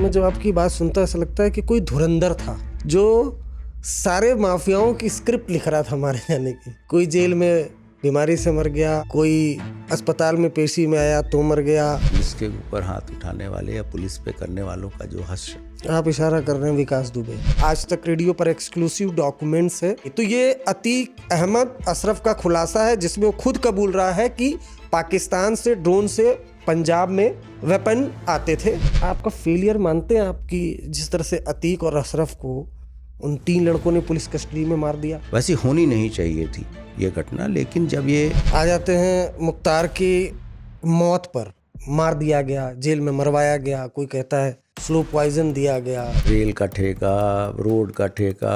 मैं जब आपकी बात सुनता ऐसा लगता है कि कोई धुरंधर था जो सारे माफियाओं की स्क्रिप्ट लिख रहा था मारे जाने की। कोई जेल में बीमारी से मर गया, कोई अस्पताल में पेशी में आया तो मर गया। पुलिस के ऊपर हाथ उठाने वाले या पुलिस पे करने वालों का जो हश्र। आप इशारा कर रहे हैं विकास दुबे। आज तक रेडियो पर एक्सक्लूसिव डॉक्यूमेंट्स है। तो ये अतीक अहमद अशरफ का खुलासा है जिसमें वो खुद कबूल रहा है कि पाकिस्तान से ड्रोन से पंजाब में वेपन आते थे। आपका फेलियर मानते हैं आपकी जिस तरह से अतीक और अशरफ को उन 3 लड़कों ने पुलिस कस्टडी में मार दिया? वैसी होनी नहीं चाहिए थी ये घटना, लेकिन जब ये आ जाते हैं मुख्तार की मौत पर, मार दिया गया, जेल में मरवाया गया, कोई कहता है स्लो पॉइजन दिया गया। रेल का ठेका, रोड का ठेका,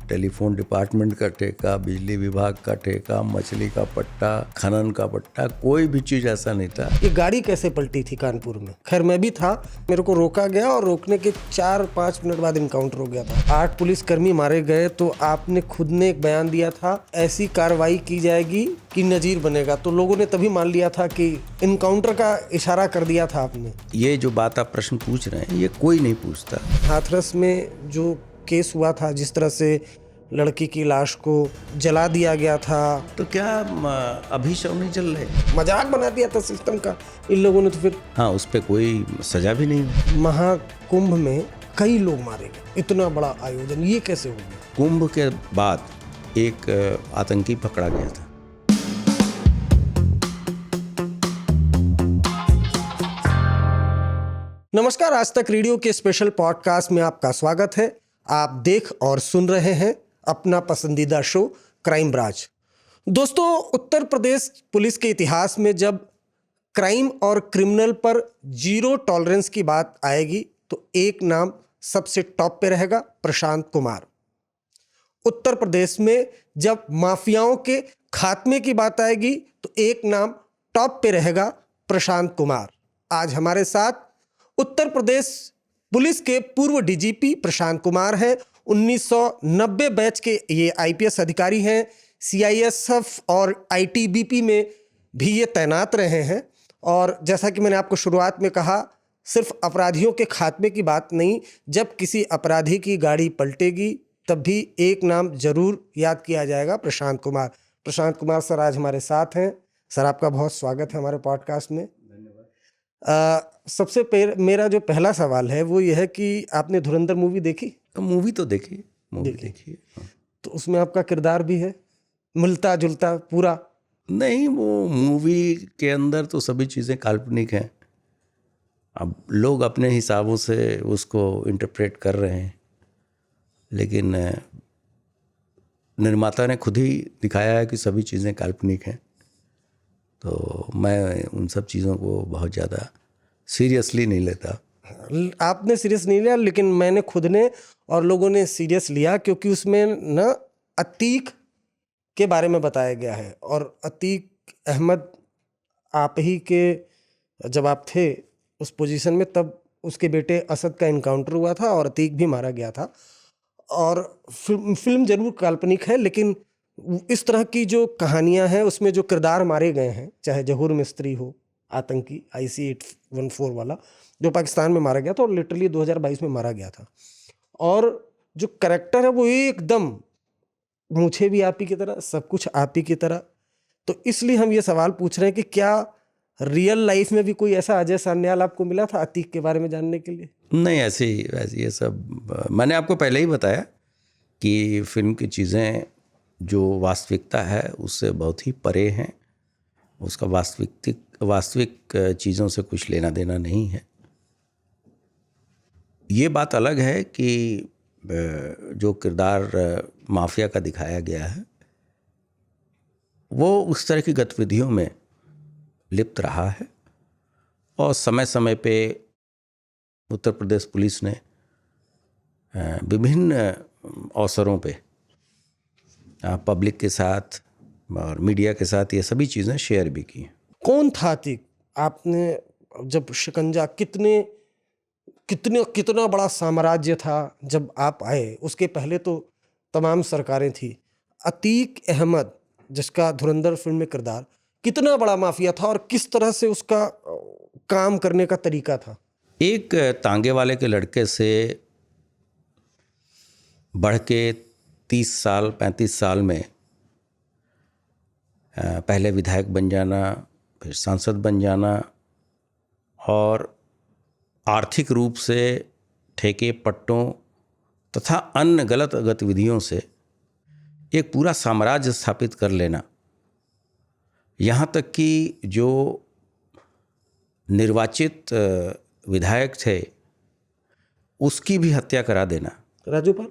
टेलीफोन डिपार्टमेंट का ठेका, बिजली विभाग का ठेका, मछली का पट्टा, खनन का पट्टा, कोई भी चीज ऐसा नहीं था। ये गाड़ी कैसे पलटी थी कानपुर में? खैर मैं भी था, मेरे को रोका गया और रोकने के 4-5 मिनट बाद इनकाउंटर हो गया था। 8 पुलिसकर्मी मारे गए तो आपने खुद ने एक बयान दिया था ऐसी कार्रवाई की जाएगी कि नजीर बनेगा। तो लोगों ने तभी मान लिया था कि इनकाउंटर का इशारा कर दिया था आपने। ये जो बात आप प्रश्न पूछ रहे हैं ये कोई नहीं पूछता। हाथरस में जो केस हुआ था, जिस तरह से लड़की की लाश को जला दिया गया था, तो क्या अभी शव नहीं चल रहे? मजाक बना दिया था सिस्टम का इन लोगों ने। तो फिर हाँ, उस पर कोई सजा भी नहीं हुई। महाकुंभ में कई लोग मारे गए, इतना बड़ा आयोजन, ये कैसे हो गया? कुंभ के बाद एक आतंकी पकड़ा गया था। नमस्कार, आज तक रेडियो के स्पेशल पॉडकास्ट में आपका स्वागत है। आप देख और सुन रहे हैं अपना पसंदीदा शो क्राइम ब्रांच। दोस्तों, उत्तर प्रदेश पुलिस के इतिहास में जब क्राइम और क्रिमिनल पर जीरो टॉलरेंस की बात आएगी तो एक नाम सबसे टॉप पे रहेगा, प्रशांत कुमार। उत्तर प्रदेश में जब माफियाओं के खात्मे की बात आएगी तो एक नाम टॉप पे रहेगा, प्रशांत कुमार। आज हमारे साथ उत्तर प्रदेश पुलिस के पूर्व डीजीपी प्रशांत कुमार हैं। 1990 बैच के ये आईपीएस अधिकारी हैं। सीआईएसएफ और आईटीबीपी में भी ये तैनात रहे हैं। और जैसा कि मैंने आपको शुरुआत में कहा, सिर्फ अपराधियों के खात्मे की बात नहीं, जब किसी अपराधी की गाड़ी पलटेगी तब भी एक नाम जरूर याद किया जाएगा, प्रशांत कुमार। प्रशांत कुमार सर आज हमारे साथ हैं। सर, आपका बहुत स्वागत है हमारे पॉडकास्ट में। सबसे मेरा जो पहला सवाल है वो ये है कि आपने धुरंधर मूवी देखी? मूवी तो देखी, मूवी देखी। तो उसमें आपका किरदार भी है मिलता जुलता पूरा? नहीं, वो मूवी के अंदर तो सभी चीज़ें काल्पनिक हैं। अब लोग अपने हिसाबों से उसको इंटरप्रेट कर रहे हैं, लेकिन निर्माता ने खुद ही दिखाया है कि सभी चीज़ें काल्पनिक हैं। तो मैं उन सब चीज़ों को बहुत ज़्यादा सीरियसली नहीं लेता। आपने सीरियस नहीं लिया, लेकिन मैंने खुद ने और लोगों ने सीरियस लिया, क्योंकि उसमें ना अतीक के बारे में बताया गया है। और अतीक अहमद आप ही के जब आप थे उस पोजीशन में, तब उसके बेटे असद का इनकाउंटर हुआ था और अतीक भी मारा गया था। और फिल्म जरूर काल्पनिक है, लेकिन इस तरह की जो कहानियां हैं उसमें जो किरदार मारे गए हैं, चाहे जहूर मिस्त्री हो, आतंकी IC-814 वाला जो पाकिस्तान में मारा गया था और लिटरली 2022 में मारा गया था, और जो कैरेक्टर है वो एकदम मुझे भी आप ही की तरह, सब कुछ आप ही की तरह। तो इसलिए हम ये सवाल पूछ रहे हैं कि क्या रियल लाइफ में भी कोई ऐसा अजय सान्याल आपको मिला था अतीक के बारे में जानने के लिए? नहीं, ऐसे ये सब मैंने आपको पहले ही बताया कि फिल्म की चीज़ें जो वास्तविकता है उससे बहुत ही परे हैं। उसका वास्तविक चीज़ों से कुछ लेना देना नहीं है। ये बात अलग है कि जो किरदार माफिया का दिखाया गया है वो उस तरह की गतिविधियों में लिप्त रहा है, और समय समय पे उत्तर प्रदेश पुलिस ने विभिन्न अवसरों पे पब्लिक के साथ और मीडिया के साथ ये सभी चीज़ें शेयर भी की। कौन था अतीक? आपने जब शिकंजा कितना बड़ा साम्राज्य था जब आप आए, उसके पहले तो तमाम सरकारें थी। अतीक अहमद जिसका धुरंधर फिल्म में किरदार, कितना बड़ा माफिया था और किस तरह से उसका काम करने का तरीका था? एक तांगे वाले के लड़के से बढ़ के 30 साल 35 साल में पहले विधायक बन जाना, फिर सांसद बन जाना और आर्थिक रूप से ठेके पट्टों तथा अन्य गलत गतिविधियों से एक पूरा साम्राज्य स्थापित कर लेना, यहाँ तक कि जो निर्वाचित विधायक थे उसकी भी हत्या करा देना। राजूपाल?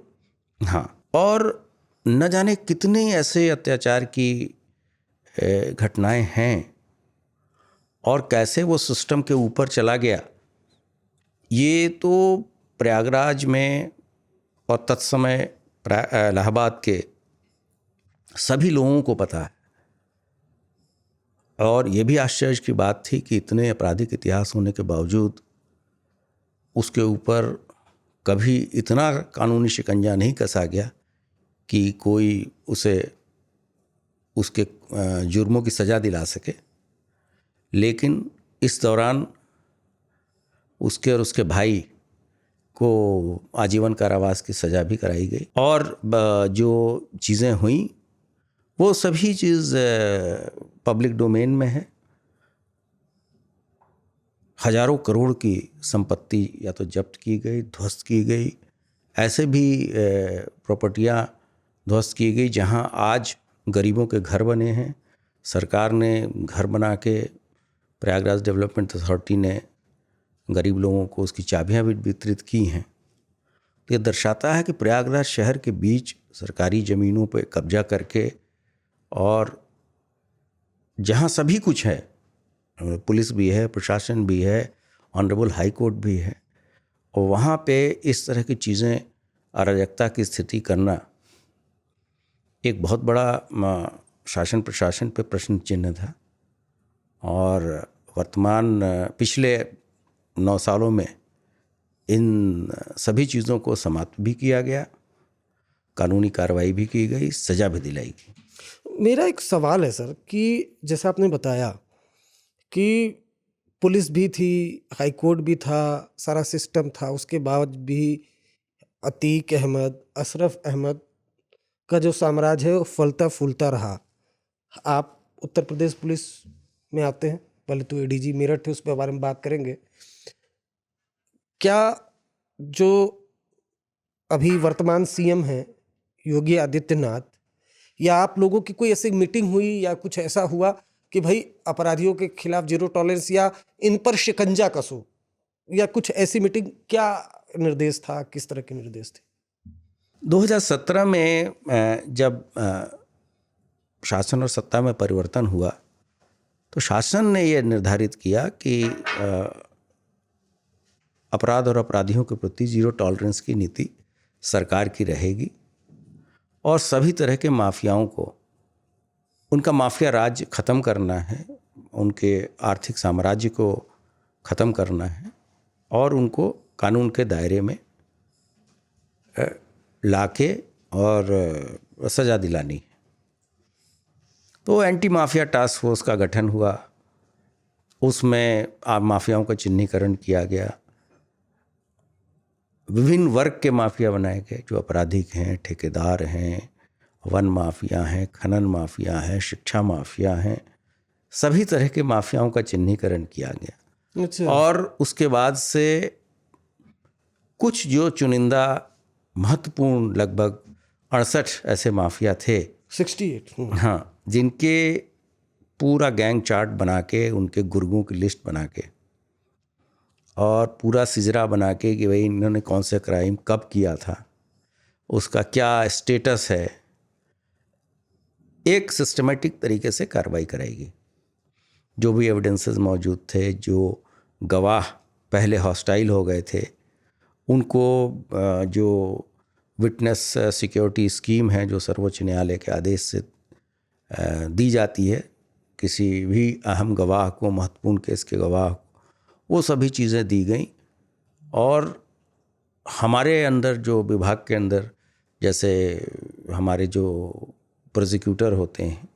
हाँ, और न जाने कितने ऐसे अत्याचार की घटनाएं हैं और कैसे वो सिस्टम के ऊपर चला गया, ये तो प्रयागराज में और तत्समय इलाहाबाद के सभी लोगों को पता है। और ये भी आश्चर्य की बात थी कि इतने आपराधिक इतिहास होने के बावजूद उसके ऊपर कभी इतना कानूनी शिकंजा नहीं कसा गया कि कोई उसे उसके जुर्मों की सज़ा दिला सके। लेकिन इस दौरान उसके और उसके भाई को आजीवन कारावास की सज़ा भी कराई गई और जो चीज़ें हुई वो सभी चीज़ पब्लिक डोमेन में है। हजारों करोड़ की संपत्ति या तो जब्त की गई, ध्वस्त की गई, ऐसे भी प्रॉपर्टियां ध्वस्त की गई जहां आज गरीबों के घर बने हैं। सरकार ने घर बना के, प्रयागराज डेवलपमेंट अथॉरिटी ने गरीब लोगों को उसकी चाबियां भी वितरित की हैं। तो ये दर्शाता है कि प्रयागराज शहर के बीच सरकारी ज़मीनों पर कब्जा करके और जहाँ सभी कुछ है, पुलिस भी है, प्रशासन भी है, ऑनरेबल हाई कोर्ट भी है, और वहाँ पे इस तरह की चीज़ें, अराजकता की स्थिति करना एक बहुत बड़ा शासन प्रशासन पे प्रश्न चिन्ह था। और वर्तमान पिछले 9 सालों में इन सभी चीज़ों को समाप्त भी किया गया, कानूनी कार्रवाई भी की गई, सज़ा भी दिलाई गई। मेरा एक सवाल है सर कि जैसा आपने बताया कि पुलिस भी थी, हाई कोर्ट भी था, सारा सिस्टम था, उसके बाद भी अतीक अहमद, अशरफ अहमद का जो साम्राज्य है वो फलता फूलता रहा। आप उत्तर प्रदेश पुलिस में आते हैं, पहले तो एडीजी मेरठ थे, उस पर बारे में बात करेंगे। क्या जो अभी वर्तमान सीएम हैं योगी आदित्यनाथ, या आप लोगों की कोई ऐसी मीटिंग हुई या कुछ ऐसा हुआ कि भाई अपराधियों के खिलाफ जीरो टॉलरेंस या इन पर शिकंजा कसो, या कुछ ऐसी मीटिंग? क्या निर्देश था, किस तरह के निर्देश थे? 2017 में जब शासन और सत्ता में परिवर्तन हुआ तो शासन ने यह निर्धारित किया कि अपराध और अपराधियों के प्रति जीरो टॉलरेंस की नीति सरकार की रहेगी और सभी तरह के माफियाओं को, उनका माफिया राज ख़त्म करना है, उनके आर्थिक साम्राज्य को ख़त्म करना है और उनको कानून के दायरे में लाके और सज़ा दिलानी है। तो एंटी माफिया टास्क फोर्स का गठन हुआ, उसमें माफियाओं का चिन्हीकरण किया गया, विभिन्न वर्ग के माफिया बनाए गए जो आपराधिक हैं, ठेकेदार हैं, वन माफिया हैं, खनन माफिया हैं, शिक्षा माफिया हैं, सभी तरह के माफियाओं का चिन्हीकरण किया गया। अच्छा। और उसके बाद से कुछ जो चुनिंदा महत्वपूर्ण लगभग 68 ऐसे माफिया थे, 68 हाँ, जिनके पूरा गैंग चार्ट बना के, उनके गुर्गों की लिस्ट बना के और पूरा सिजरा बना के कि भाई इन्होंने कौन से क्राइम कब किया था, उसका क्या स्टेटस है, एक सिस्टमेटिक तरीके से कार्रवाई कराएगी। जो भी एविडेंसेस मौजूद थे, जो गवाह पहले हॉस्टाइल हो गए थे, उनको जो विटनेस सिक्योरिटी स्कीम है जो सर्वोच्च न्यायालय के आदेश से दी जाती है किसी भी अहम गवाह को, महत्वपूर्ण केस के गवाह को, वो सभी चीज़ें दी गई। और हमारे अंदर जो विभाग के अंदर, जैसे हमारे जो प्रोसिक्यूटर होते हैं,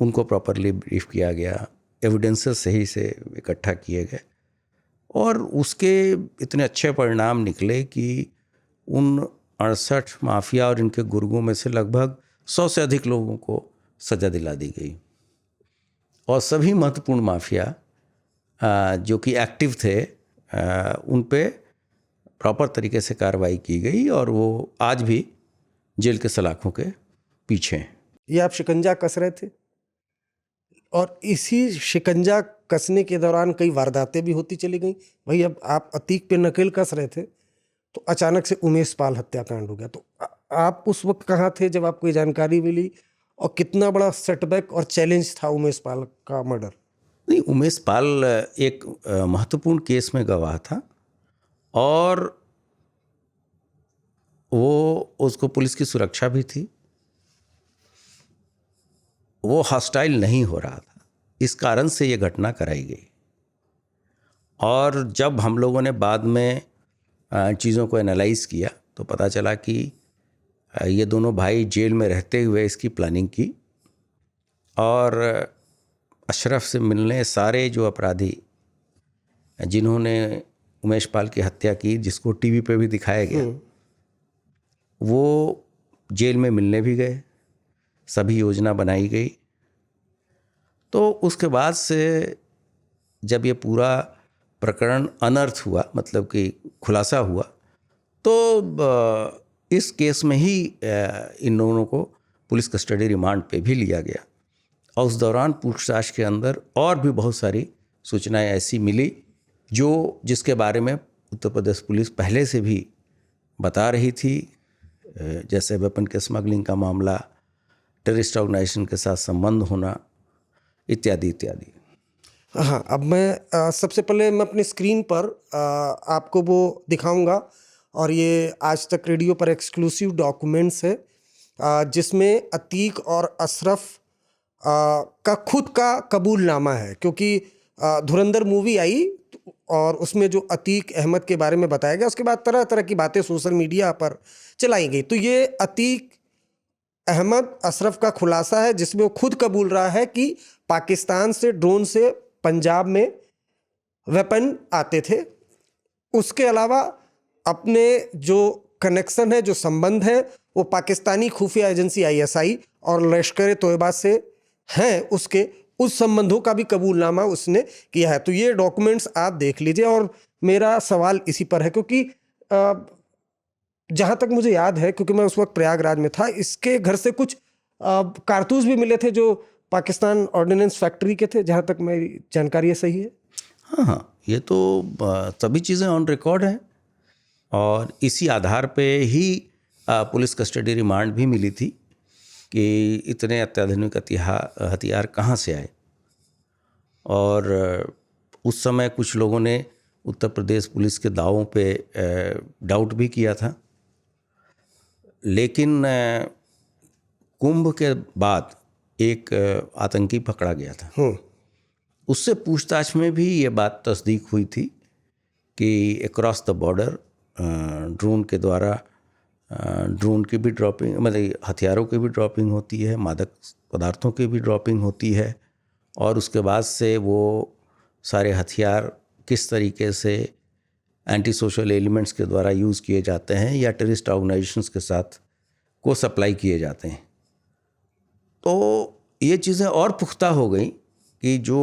उनको प्रॉपरली ब्रीफ किया गया, एविडेंसेस सही से इकट्ठा किए गए और उसके इतने अच्छे परिणाम निकले कि उन 68 माफिया और इनके गुर्गों में से लगभग 100 से अधिक लोगों को सज़ा दिला दी गई और सभी महत्वपूर्ण माफिया जो कि एक्टिव थे उन पे प्रॉपर तरीके से कार्रवाई की गई और वो आज भी जेल के सलाखों के पीछे हैं। ये आप शिकंजा कस रहे थे और इसी शिकंजा कसने के दौरान कई वारदातें भी होती चली गई। भाई अब आप अतीक पे नकेल कस रहे थे तो अचानक से उमेश पाल हत्याकांड हो गया। तो आप उस वक्त कहाँ थे जब आपको ये जानकारी मिली और कितना बड़ा सेटबैक और चैलेंज था उमेश पाल का मर्डर? नहीं, उमेश पाल एक महत्वपूर्ण केस में गवाह था और वो उसको पुलिस की सुरक्षा भी थी। वो हॉस्टाइल नहीं हो रहा था, इस कारण से ये घटना कराई गई। और जब हम लोगों ने बाद में चीज़ों को एनालाइज किया तो पता चला कि ये दोनों भाई जेल में रहते हुए इसकी प्लानिंग की और अशरफ से मिलने सारे जो अपराधी जिन्होंने उमेश पाल की हत्या की, जिसको टीवी पे भी दिखाया गया, वो जेल में मिलने भी गए, सभी योजना बनाई गई। तो उसके बाद से जब ये पूरा प्रकरण अनर्थ हुआ, मतलब कि खुलासा हुआ, तो इस केस में ही इन दोनों को पुलिस कस्टडी रिमांड पे भी लिया गया और उस दौरान पूछताछ के अंदर और भी बहुत सारी सूचनाएं ऐसी मिली जिसके बारे में उत्तर प्रदेश पुलिस पहले से भी बता रही थी, जैसे वेपन के स्मगलिंग का मामला, टेररिस्ट ऑर्गेनाइजेशन के साथ संबंध होना, इत्यादि इत्यादि। हाँ, अब मैं सबसे पहले मैं अपनी स्क्रीन पर आपको वो दिखाऊंगा और ये आज तक रेडियो पर एक्सक्लूसिव डॉक्यूमेंट्स है जिसमें अतीक और अशरफ का खुद का कबूलनामा है, क्योंकि धुरंधर मूवी आई और उसमें जो अतीक अहमद के बारे में बताया गया, उसके बाद तरह तरह की बातें सोशल मीडिया पर चलाई गई। तो ये अतीक अहमद अशरफ का खुलासा है जिसमें वो खुद कबूल रहा है कि पाकिस्तान से ड्रोन से पंजाब में वेपन आते थे। उसके अलावा अपने जो कनेक्शन है, जो संबंध है, वो पाकिस्तानी खुफिया एजेंसी ISI और लश्कर तोयबा से हैं, उसके उस संबंधों का भी कबूलनामा उसने किया है। तो ये डॉक्यूमेंट्स आप देख लीजिए। और मेरा सवाल इसी पर है, क्योंकि जहाँ तक मुझे याद है, क्योंकि मैं उस वक्त प्रयागराज में था, इसके घर से कुछ कारतूस भी मिले थे जो पाकिस्तान ऑर्डिनेंस फैक्ट्री के थे, जहाँ तक मेरी जानकारी है। सही है? हाँ, ये तो सभी चीज़ें ऑन रिकॉर्ड हैं और इसी आधार पे ही पुलिस कस्टडी रिमांड भी मिली थी कि इतने अत्याधुनिक हथियार कहाँ से आए। और उस समय कुछ लोगों ने उत्तर प्रदेश पुलिस के दावों पे डाउट भी किया था, लेकिन कुंभ के बाद एक आतंकी पकड़ा गया था। उससे पूछताछ में भी ये बात तस्दीक हुई थी कि अक्रॉस द बॉर्डर ड्रोन के द्वारा ड्रोन की भी ड्रॉपिंग, मतलब हथियारों की भी ड्रॉपिंग होती है, मादक पदार्थों की भी ड्रॉपिंग होती है, और उसके बाद से वो सारे हथियार किस तरीके से एंटी सोशल एलिमेंट्स के द्वारा यूज़ किए जाते हैं या टेररिस्ट ऑर्गेनाइजेशंस के साथ को सप्लाई किए जाते हैं। तो ये चीज़ें और पुख्ता हो गई कि जो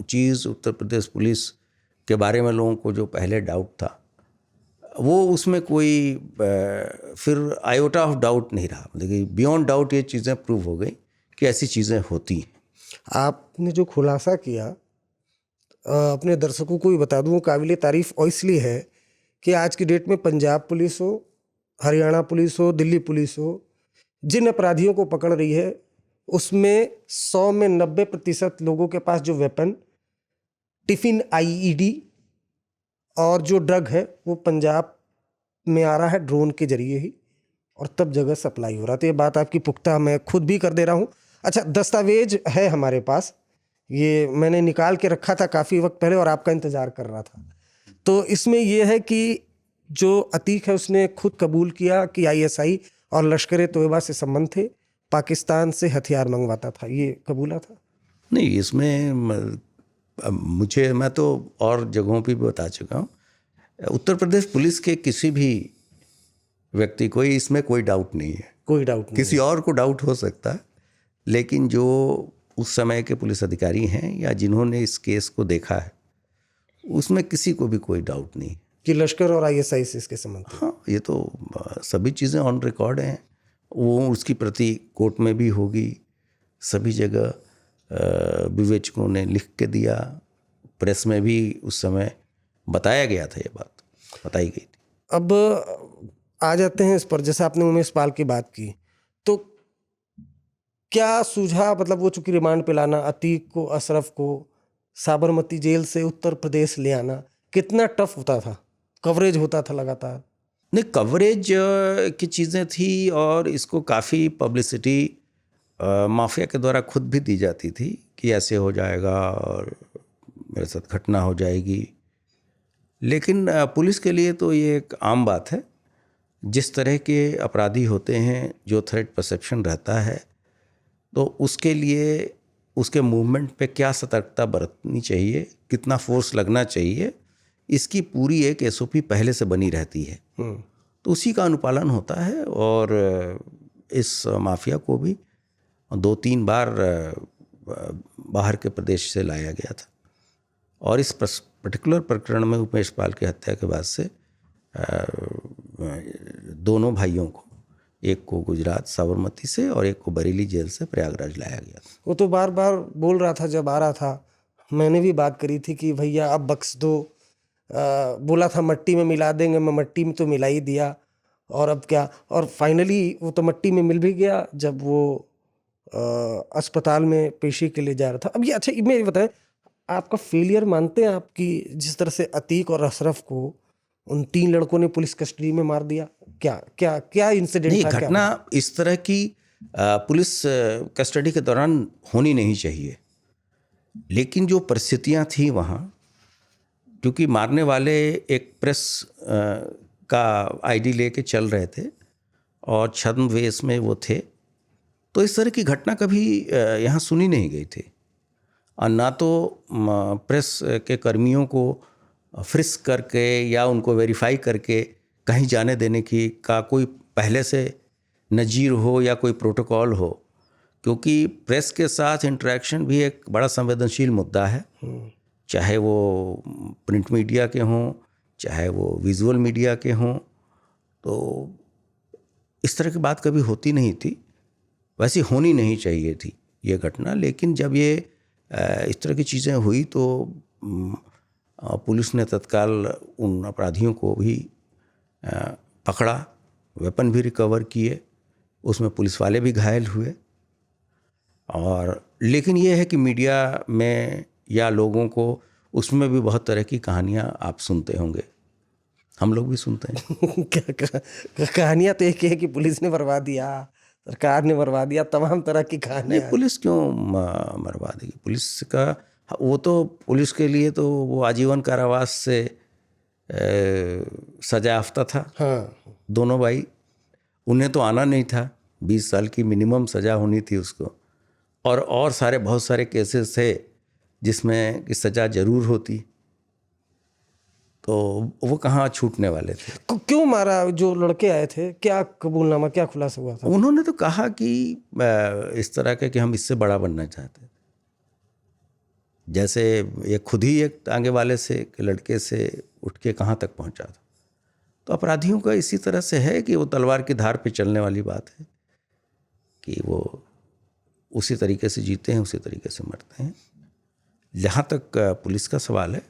चीज़ उत्तर प्रदेश पुलिस के बारे में लोगों को जो पहले डाउट था, वो उसमें कोई फिर आयोटा ऑफ डाउट नहीं रहा। मतलब बियॉन्ड डाउट ये चीज़ें प्रूव हो गई कि ऐसी चीज़ें होती हैं। आपने जो खुलासा किया, अपने दर्शकों को भी बता दूं, काबिल तारीफ़ और इसलिए है कि आज की डेट में पंजाब पुलिस हो, हरियाणा पुलिस हो, दिल्ली पुलिस हो, जिन अपराधियों को पकड़ रही है उसमें 100 में 90% लोगों के पास जो वेपन, टिफिन IED और जो ड्रग है वो पंजाब में आ रहा है ड्रोन के जरिए ही, और तब जगह सप्लाई हो रहा। तो ये बात आपकी पुख्ता मैं खुद भी कर दे रहा हूँ। अच्छा, दस्तावेज है हमारे पास, ये मैंने निकाल के रखा था काफ़ी वक्त पहले और आपका इंतज़ार कर रहा था। तो इसमें यह है कि जो अतीक है उसने खुद कबूल किया कि ISI और लश्कर तोयबा से संबंध थे, पाकिस्तान से हथियार मंगवाता था, ये कबूला था? नहीं, इसमें मैं तो और जगहों पे भी बता चुका हूँ, उत्तर प्रदेश पुलिस के किसी भी व्यक्ति को इसमें कोई डाउट नहीं है। कोई डाउट नहीं। किसी और को डाउट हो सकता है, लेकिन जो उस समय के पुलिस अधिकारी हैं या जिन्होंने इस केस को देखा है, उसमें किसी को भी कोई डाउट नहीं कि लश्कर और आईएसआई से इसके संबंध थे। हाँ, ये तो सभी चीज़ें ऑन रिकॉर्ड हैं। वो उसकी प्रति कोर्ट में भी होगी, सभी जगह विवेचकों ने लिख के दिया, प्रेस में भी उस समय बताया गया था, ये बात बताई गई थी। अब आ जाते हैं इस पर, जैसे आपने उमेश पाल की बात की, तो क्या सूझा, मतलब वो चूंकि रिमांड पे लाना, अतीक को, अशरफ को साबरमती जेल से उत्तर प्रदेश ले आना कितना टफ होता था? कवरेज होता था लगातार? नहीं, कवरेज की चीज़ें थी और इसको काफ़ी पब्लिसिटी माफिया के द्वारा खुद भी दी जाती थी कि ऐसे हो जाएगा और मेरे साथ घटना हो जाएगी। लेकिन पुलिस के लिए तो ये एक आम बात है। जिस तरह के अपराधी होते हैं, जो थ्रेट परसेप्शन रहता है, तो उसके लिए उसके मूवमेंट पे क्या सतर्कता बरतनी चाहिए, कितना फोर्स लगना चाहिए, इसकी पूरी एक एसओपी पहले से बनी रहती है। तो उसी का अनुपालन होता है। और इस माफिया को भी 2-3 बार बाहर के प्रदेश से लाया गया था। और इस पर्टिकुलर प्रकरण में उमेश पाल की हत्या के बाद से दोनों भाइयों को, एक को गुजरात साबरमती से और एक को बरेली जेल से प्रयागराज लाया गया था। वो तो बार बार बोल रहा था, जब आ रहा था मैंने भी बात करी थी कि भैया अब बख्श दो। बोला था मट्टी में मिला देंगे, मैं मट्टी में तो मिला ही दिया, और अब क्या। और फाइनली वो तो मट्टी में मिल भी गया जब वो अस्पताल में पेशी के लिए जा रहा था। अब ये अच्छा, मैं बताएं, आपका फेलियर मानते हैं आप कि जिस तरह से अतीक और अशरफ को उन 3 लड़कों ने पुलिस कस्टडी में मार दिया? क्या क्या क्या इंसिडेंट नहीं, था? घटना इस तरह की पुलिस कस्टडी के दौरान होनी नहीं चाहिए। लेकिन जो परिस्थितियां थी वहाँ, क्योंकि मारने वाले एक प्रेस का आईडी लेके चल रहे थे और छद्म वेश में वो थे, तो इस तरह की घटना कभी यहाँ सुनी नहीं गई थी। और ना तो प्रेस के कर्मियों को फ्रिस्क करके या उनको वेरीफाई करके कहीं जाने देने की का कोई पहले से नज़ीर हो या कोई प्रोटोकॉल हो, क्योंकि प्रेस के साथ इंटरेक्शन भी एक बड़ा संवेदनशील मुद्दा है। चाहे वो प्रिंट मीडिया के हों, चाहे वो विजुअल मीडिया के हों, तो इस तरह की बात कभी होती नहीं थी। वैसी होनी नहीं चाहिए थी ये घटना। लेकिन जब ये इस तरह की चीज़ें हुई तो पुलिस ने तत्काल उन अपराधियों को भी पकड़ा, वेपन भी रिकवर किए, उसमें पुलिस वाले भी घायल हुए। और लेकिन ये है कि मीडिया में या लोगों को उसमें भी बहुत तरह की कहानियाँ आप सुनते होंगे, हम लोग भी सुनते हैं। क्या कहानियाँ तो एक है कि पुलिस ने मरवा दिया, सरकार ने मरवा दिया, तमाम तरह की कहानियाँ। नहीं, पुलिस क्यों मरवा देगी? पुलिस का वो तो, पुलिस के लिए तो वो आजीवन कारावास से सजा याफ्ता था। हाँ, दोनों भाई, उन्हें तो आना नहीं था, 20 साल की मिनिमम सजा होनी थी उसको। और सारे बहुत सारे केसेस थे जिसमें कि सजा जरूर होती, तो वो कहाँ छूटने वाले थे। क्यों मारा? जो लड़के आए थे, क्या कबूलनामा, क्या खुलासा हुआ था? उन्होंने तो कहा कि इस तरह के कि हम इससे बड़ा बनना चाहते थे। जैसे ये खुद ही एक टांगे वाले से लड़के से उठ के कहाँ तक पहुँचा था। तो अपराधियों का इसी तरह से है कि वो तलवार की धार पे चलने वाली बात है कि वो उसी तरीके से जीते हैं, उसी तरीके से मरते हैं। जहाँ तक पुलिस का सवाल है,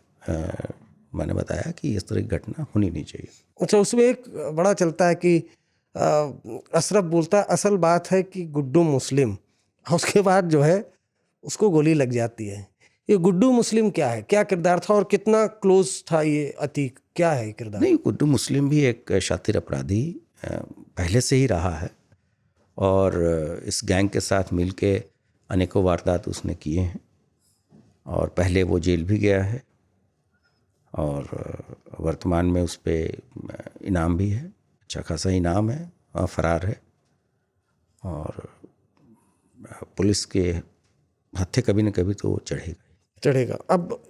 मैंने बताया कि इस तरह की घटना होनी नहीं चाहिए। अच्छा, उसमें एक बड़ा चलता है कि अशरफ बोलता है असल बात है कि गुड्डू मुस्लिम, उसके बाद जो है उसको गोली लग जाती है। ये गुड्डू मुस्लिम क्या है, क्या किरदार था और कितना क्लोज था ये अतीक, क्या है किरदार? नहीं, गुड्डू मुस्लिम भी एक शातिर अपराधी पहले से ही रहा है और इस गैंग के साथ मिलके अनेकों वारदात उसने किए हैं और पहले वो जेल भी गया है और वर्तमान में उस पर इनाम भी है, अच्छा खासा इनाम है और फरार है। और पुलिस के हत्थे कभी न कभी तो वो चढ़ेगा। चढ़ेगा। अब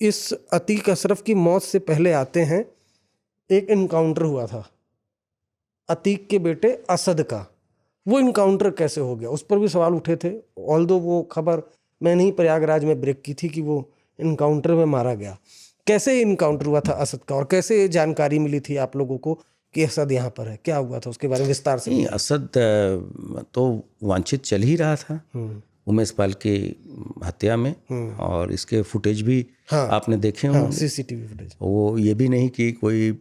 इस अतीक अशरफ की मौत से पहले आते हैं, एक इनकाउंटर हुआ था अतीक के बेटे असद का। वो इनकाउंटर कैसे हो गया, उस पर भी सवाल उठे थे। ऑल्दो वो खबर मैंने ही प्रयागराज में ब्रेक की थी कि वो इनकाउंटर में मारा गया। कैसे इनकाउंटर हुआ था असद का, और कैसे ये जानकारी मिली थी आप लोगों को कि असद यहाँ पर है? क्या हुआ था उसके बारे में विस्तार से नहीं, बताइए। असद तो वांछित चल ही रहा था उमेश पाल की हत्या में, और इसके फुटेज भी हाँ, आपने देखे हाँ, होंगे। CCTV footage. वो ये भी नहीं कि कोई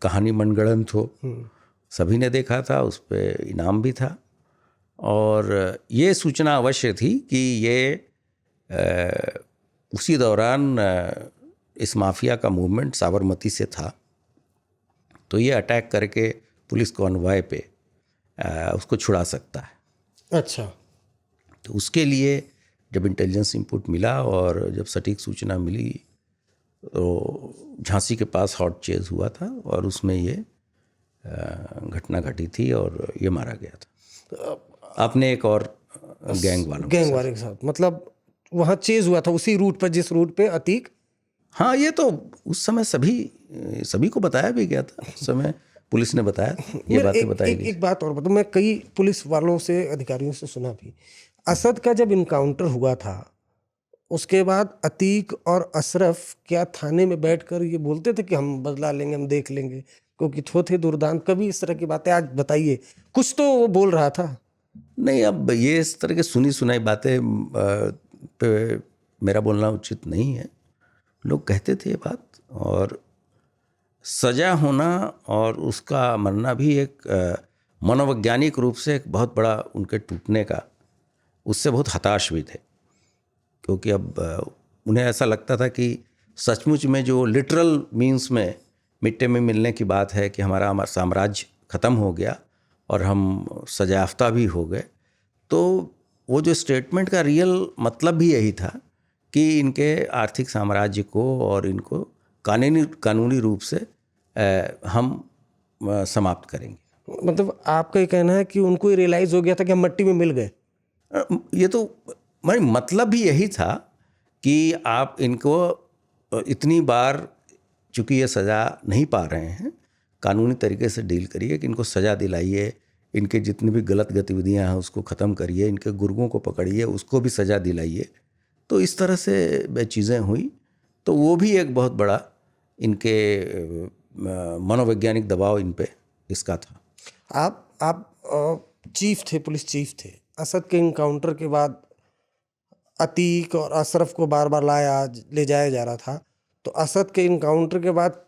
कहानी मनगढ़ंत हो, सभी ने देखा था, उस पर इनाम भी था। और ये सूचना अवश्य थी कि ये उसी दौरान इस माफिया का मूवमेंट साबरमती से था, तो ये अटैक करके पुलिस कॉन्वॉय पे उसको छुड़ा सकता है। अच्छा। तो उसके लिए जब इंटेलिजेंस इनपुट मिला और जब सटीक सूचना मिली, तो झांसी के पास हॉट चेज हुआ था और उसमें ये घटना घटी थी और ये मारा गया था। आपने एक और गैंग वाले के साथ, मतलब वहाँ चेज हुआ था उसी रूट पर जिस रूट पे अतीक। हाँ, ये तो उस समय सभी को बताया भी गया था। उस समय पुलिस ने बताया था, ये बातें बताई गई। एक बात और बताऊँ, मैं कई पुलिस वालों से, अधिकारियों से सुना भी, असद का जब इनकाउंटर हुआ था उसके बाद अतीक और अशरफ क्या थाने में बैठकर ये बोलते थे कि हम बदला लेंगे, हम देख लेंगे, क्योंकि थे दुर्दांत, कभी इस तरह की बातें? आज बताइए, कुछ तो वो बोल रहा था। नहीं, अब ये इस तरह के सुनी सुनाई बातें पे मेरा बोलना उचित नहीं है। लोग कहते थे ये बात, और सजा होना और उसका मरना भी एक मनोवैज्ञानिक रूप से एक बहुत बड़ा उनके टूटने का, उससे बहुत हताश भी थे, क्योंकि अब उन्हें ऐसा लगता था कि सचमुच में जो लिटरल मीन्स में मिट्टे में मिलने की बात है कि हमारा साम्राज्य ख़त्म हो गया और हम सजायाफ्ता भी हो गए, तो वो जो स्टेटमेंट का रियल मतलब भी यही था कि इनके आर्थिक साम्राज्य को और इनको कानूनी रूप से हम समाप्त करेंगे। मतलब आपका ये कहना है कि उनको ये रियलाइज़ हो गया था कि हम मट्टी में मिल गए? ये तो मतलब भी यही था कि आप इनको इतनी बार, चूँकि ये सज़ा नहीं पा रहे हैं, कानूनी तरीके से डील करिए कि इनको सज़ा दिलाइए, इनके जितनी भी गलत गतिविधियां हैं उसको ख़त्म करिए, इनके गुर्गों को पकड़िए, उसको भी सज़ा दिलाइए। तो इस तरह से चीज़ें हुई, तो वो भी एक बहुत बड़ा इनके मनोवैज्ञानिक दबाव इन पे इसका था। आप चीफ थे, पुलिस चीफ थे। असद के इनकाउंटर के बाद अतीक और अशरफ को बार बार ले जाया जा रहा था, तो असद के इनकाउंटर के बाद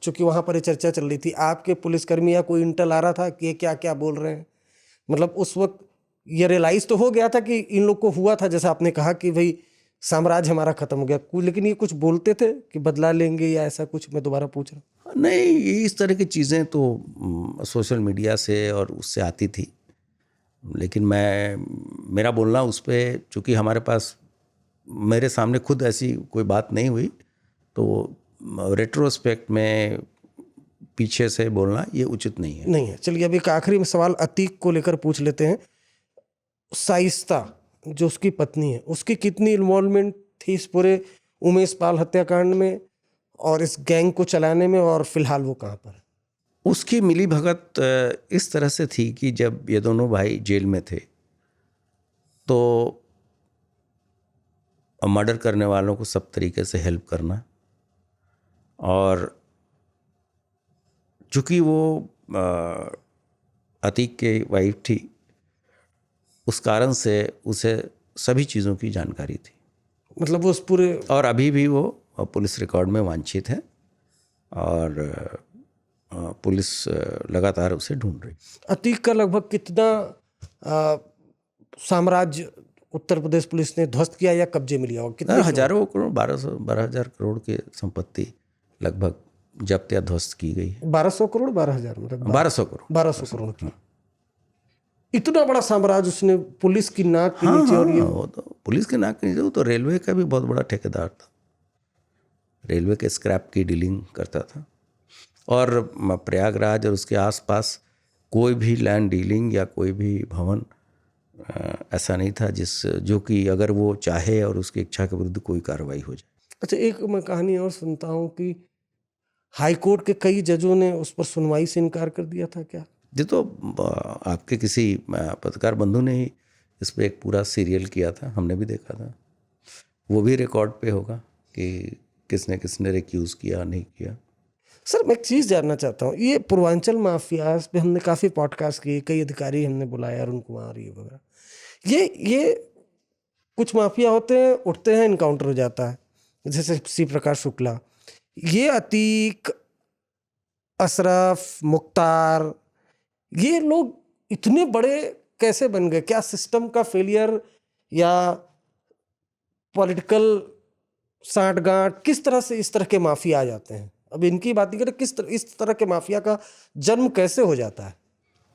चूंकि वहाँ पर ये चर्चा चल रही थी, आपके पुलिसकर्मी या कोई इंटेल आ रहा था कि ये क्या क्या बोल रहे हैं? मतलब उस वक्त ये रियलाइज़ तो हो गया था कि इन लोग को हुआ था, जैसा आपने कहा कि भाई साम्राज्य हमारा ख़त्म हो गया, लेकिन ये कुछ बोलते थे कि बदला लेंगे या ऐसा कुछ? मैं दोबारा पूछ रहा हूँ। नहीं, इस तरह की चीज़ें तो सोशल मीडिया से और उससे आती थी, लेकिन मेरा बोलना उस पर, चूँकि हमारे पास, मेरे सामने खुद ऐसी कोई बात नहीं हुई, तो रेट्रोस्पेक्ट में पीछे से बोलना ये उचित नहीं है। चलिए, अभी एक आखिरी सवाल अतीक को लेकर पूछ लेते हैं। शाइस्ता जो उसकी पत्नी है, उसकी कितनी इन्वॉल्वमेंट थी इस पूरे उमेश पाल हत्याकांड में और इस गैंग को चलाने में, और फिलहाल वो कहाँ पर है? उसकी मिली भगत इस तरह से थी कि जब ये दोनों भाई जेल में थे तो मर्डर करने वालों को सब तरीके से हेल्प करना, और चूँकि वो अतीक की वाइफ थी, उस कारण से उसे सभी चीज़ों की जानकारी थी। मतलब वो उस पूरे, और अभी भी वो पुलिस रिकॉर्ड में वांछित है और पुलिस लगातार उसे ढूंढ रही। अतीक का लगभग कितना साम्राज्य उत्तर प्रदेश पुलिस ने ध्वस्त किया या कब्जे में लिया? और कितने हजारों करोड़, 12,000 करोड़ की संपत्ति लगभग जब्त या ध्वस्त की गई है। 1200 करोड़, 12,000, मतलब 1200 करोड़, 1200 करोड़ की इतना बड़ा साम्राज्य उसने पुलिस की नाक के नीचे। और ये वो तो पुलिस के नाक के नीचे, वो तो रेलवे का भी बहुत बड़ा ठेकेदार था, रेलवे के स्क्रैप की डीलिंग करता था, और प्रयागराज और उसके आसपास कोई भी लैंड डीलिंग या कोई भी भवन ऐसा नहीं था जो कि अगर वो चाहे और उसकी इच्छा के विरुद्ध कोई कार्रवाई हो जाए। अच्छा, एक मैं कहानी और सुनता हूँ कि हाई कोर्ट के कई जजों ने उस पर सुनवाई से इनकार कर दिया था क्या? ये तो आपके किसी पत्रकार बंधु ने ही इस पे एक पूरा सीरियल किया था, हमने भी देखा था। वो भी रिकॉर्ड पे होगा कि किसने किसने रिक्यूज़ किया नहीं किया। सर, मैं एक चीज़ जानना चाहता हूँ, ये पूर्वांचल माफियाज पे हमने काफ़ी पॉडकास्ट किए, कई अधिकारी हमने बुलाया, अरुण कुमार ये वगैरह। ये कुछ माफिया होते हैं, उठते हैं, इनकाउंटर हो जाता है, जैसे सी प्रकाश शुक्ला। ये अतीक, अशरफ, मुख्तार, ये लोग इतने बड़े कैसे बन गए? क्या सिस्टम का फेलियर या पॉलिटिकल साठगांठ, किस तरह से इस तरह के माफिया आ जाते हैं? अब इनकी बात नहीं करें, इस तरह के माफिया का जन्म कैसे हो जाता है?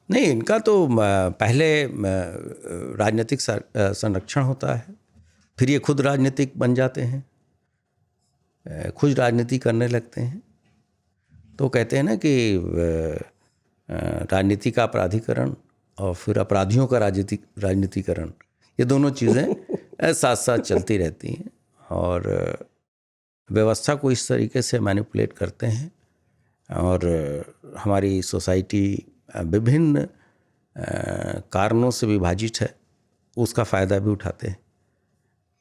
नहीं, इनका तो पहले राजनीतिक संरक्षण होता है, फिर ये खुद राजनीतिक बन जाते हैं, खुद राजनीति करने लगते हैं। तो कहते हैं ना कि राजनीति का अपराधीकरण और फिर अपराधियों का राजनीतिकरण, ये दोनों चीज़ें साथ साथ चलती रहती हैं और व्यवस्था को इस तरीके से मैनिपुलेट करते हैं। और हमारी सोसाइटी विभिन्न कारणों से विभाजित है, उसका फ़ायदा भी उठाते हैं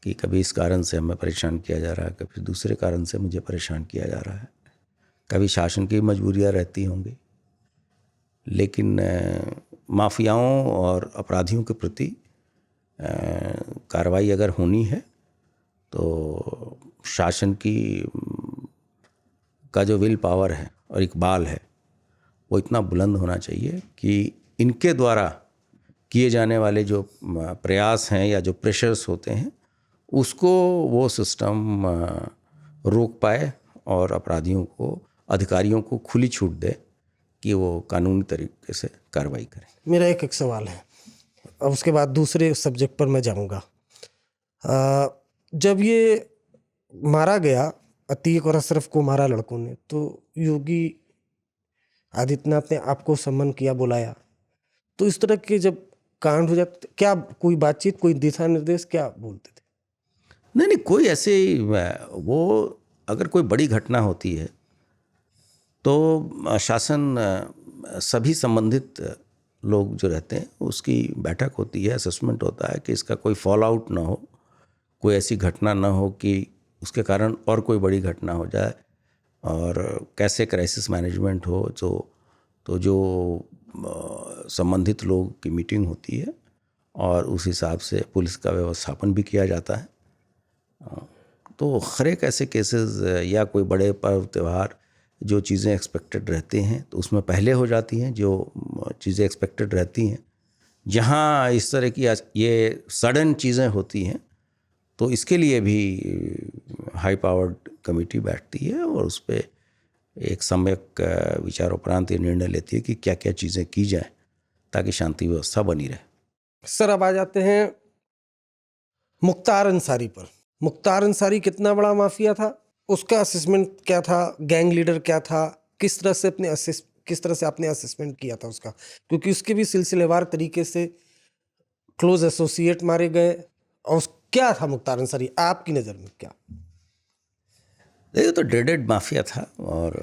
कि कभी इस कारण से हमें परेशान किया जा रहा है, कभी दूसरे कारण से मुझे परेशान किया जा रहा है, कभी शासन की मजबूरियां रहती होंगी। लेकिन माफियाओं और अपराधियों के प्रति कार्रवाई अगर होनी है तो शासन का जो विल पावर है और इकबाल है वो इतना बुलंद होना चाहिए कि इनके द्वारा किए जाने वाले जो प्रयास हैं या जो प्रेशर्स होते हैं उसको वो सिस्टम रोक पाए और अपराधियों को, अधिकारियों को खुली छूट दे कि वो कानूनी तरीके से कार्रवाई करें। मेरा एक सवाल है, अब उसके बाद दूसरे सब्जेक्ट पर मैं जाऊंगा। जब ये मारा गया, अतीक और अशरफ को मारा लड़कों ने, तो योगी आदित्यनाथ ने आपको सम्मान किया, बुलाया, तो इस तरह के जब कांड हो जाते, क्या कोई बातचीत, कोई दिशा निर्देश क्या बोलते थे? नहीं, कोई ऐसे वो अगर कोई बड़ी घटना होती है तो शासन सभी संबंधित लोग जो रहते हैं उसकी बैठक होती है, असेसमेंट होता है कि इसका कोई फॉल आउट ना हो, कोई ऐसी घटना ना हो कि उसके कारण और कोई बड़ी घटना हो जाए, और कैसे क्राइसिस मैनेजमेंट हो। तो जो संबंधित लोग की मीटिंग होती है और उस हिसाब से पुलिस का व्यवस्थापन भी किया जाता है। तो हर एक ऐसे केसेस या कोई बड़े पर्व त्यौहार जो चीज़ें एक्सपेक्टेड रहती हैं तो उसमें पहले हो जाती हैं, जो चीज़ें एक्सपेक्टेड रहती हैं। जहाँ इस तरह की ये सडन चीज़ें होती हैं तो इसके लिए भी हाई पावर्ड कमेटी बैठती है और उस पर एक सम्यक विचारोपरांत ये निर्णय लेती है कि क्या क्या चीज़ें की जाए ताकि शांति व्यवस्था बनी रहे। सर, अब आ जाते हैं मुख्तार अंसारी पर। मुख्तार अंसारी कितना बड़ा माफिया था, उसका असेसमेंट क्या था, गैंग लीडर क्या था, किस तरह से आपने असेसमेंट किया था उसका? क्योंकि उसके भी सिलसिलेवार तरीके से क्लोज एसोसिएट मारे गए, और क्या था मुख्तार अंसारी आपकी नज़र में क्या? देखिए, तो ड्रेडेड माफिया था और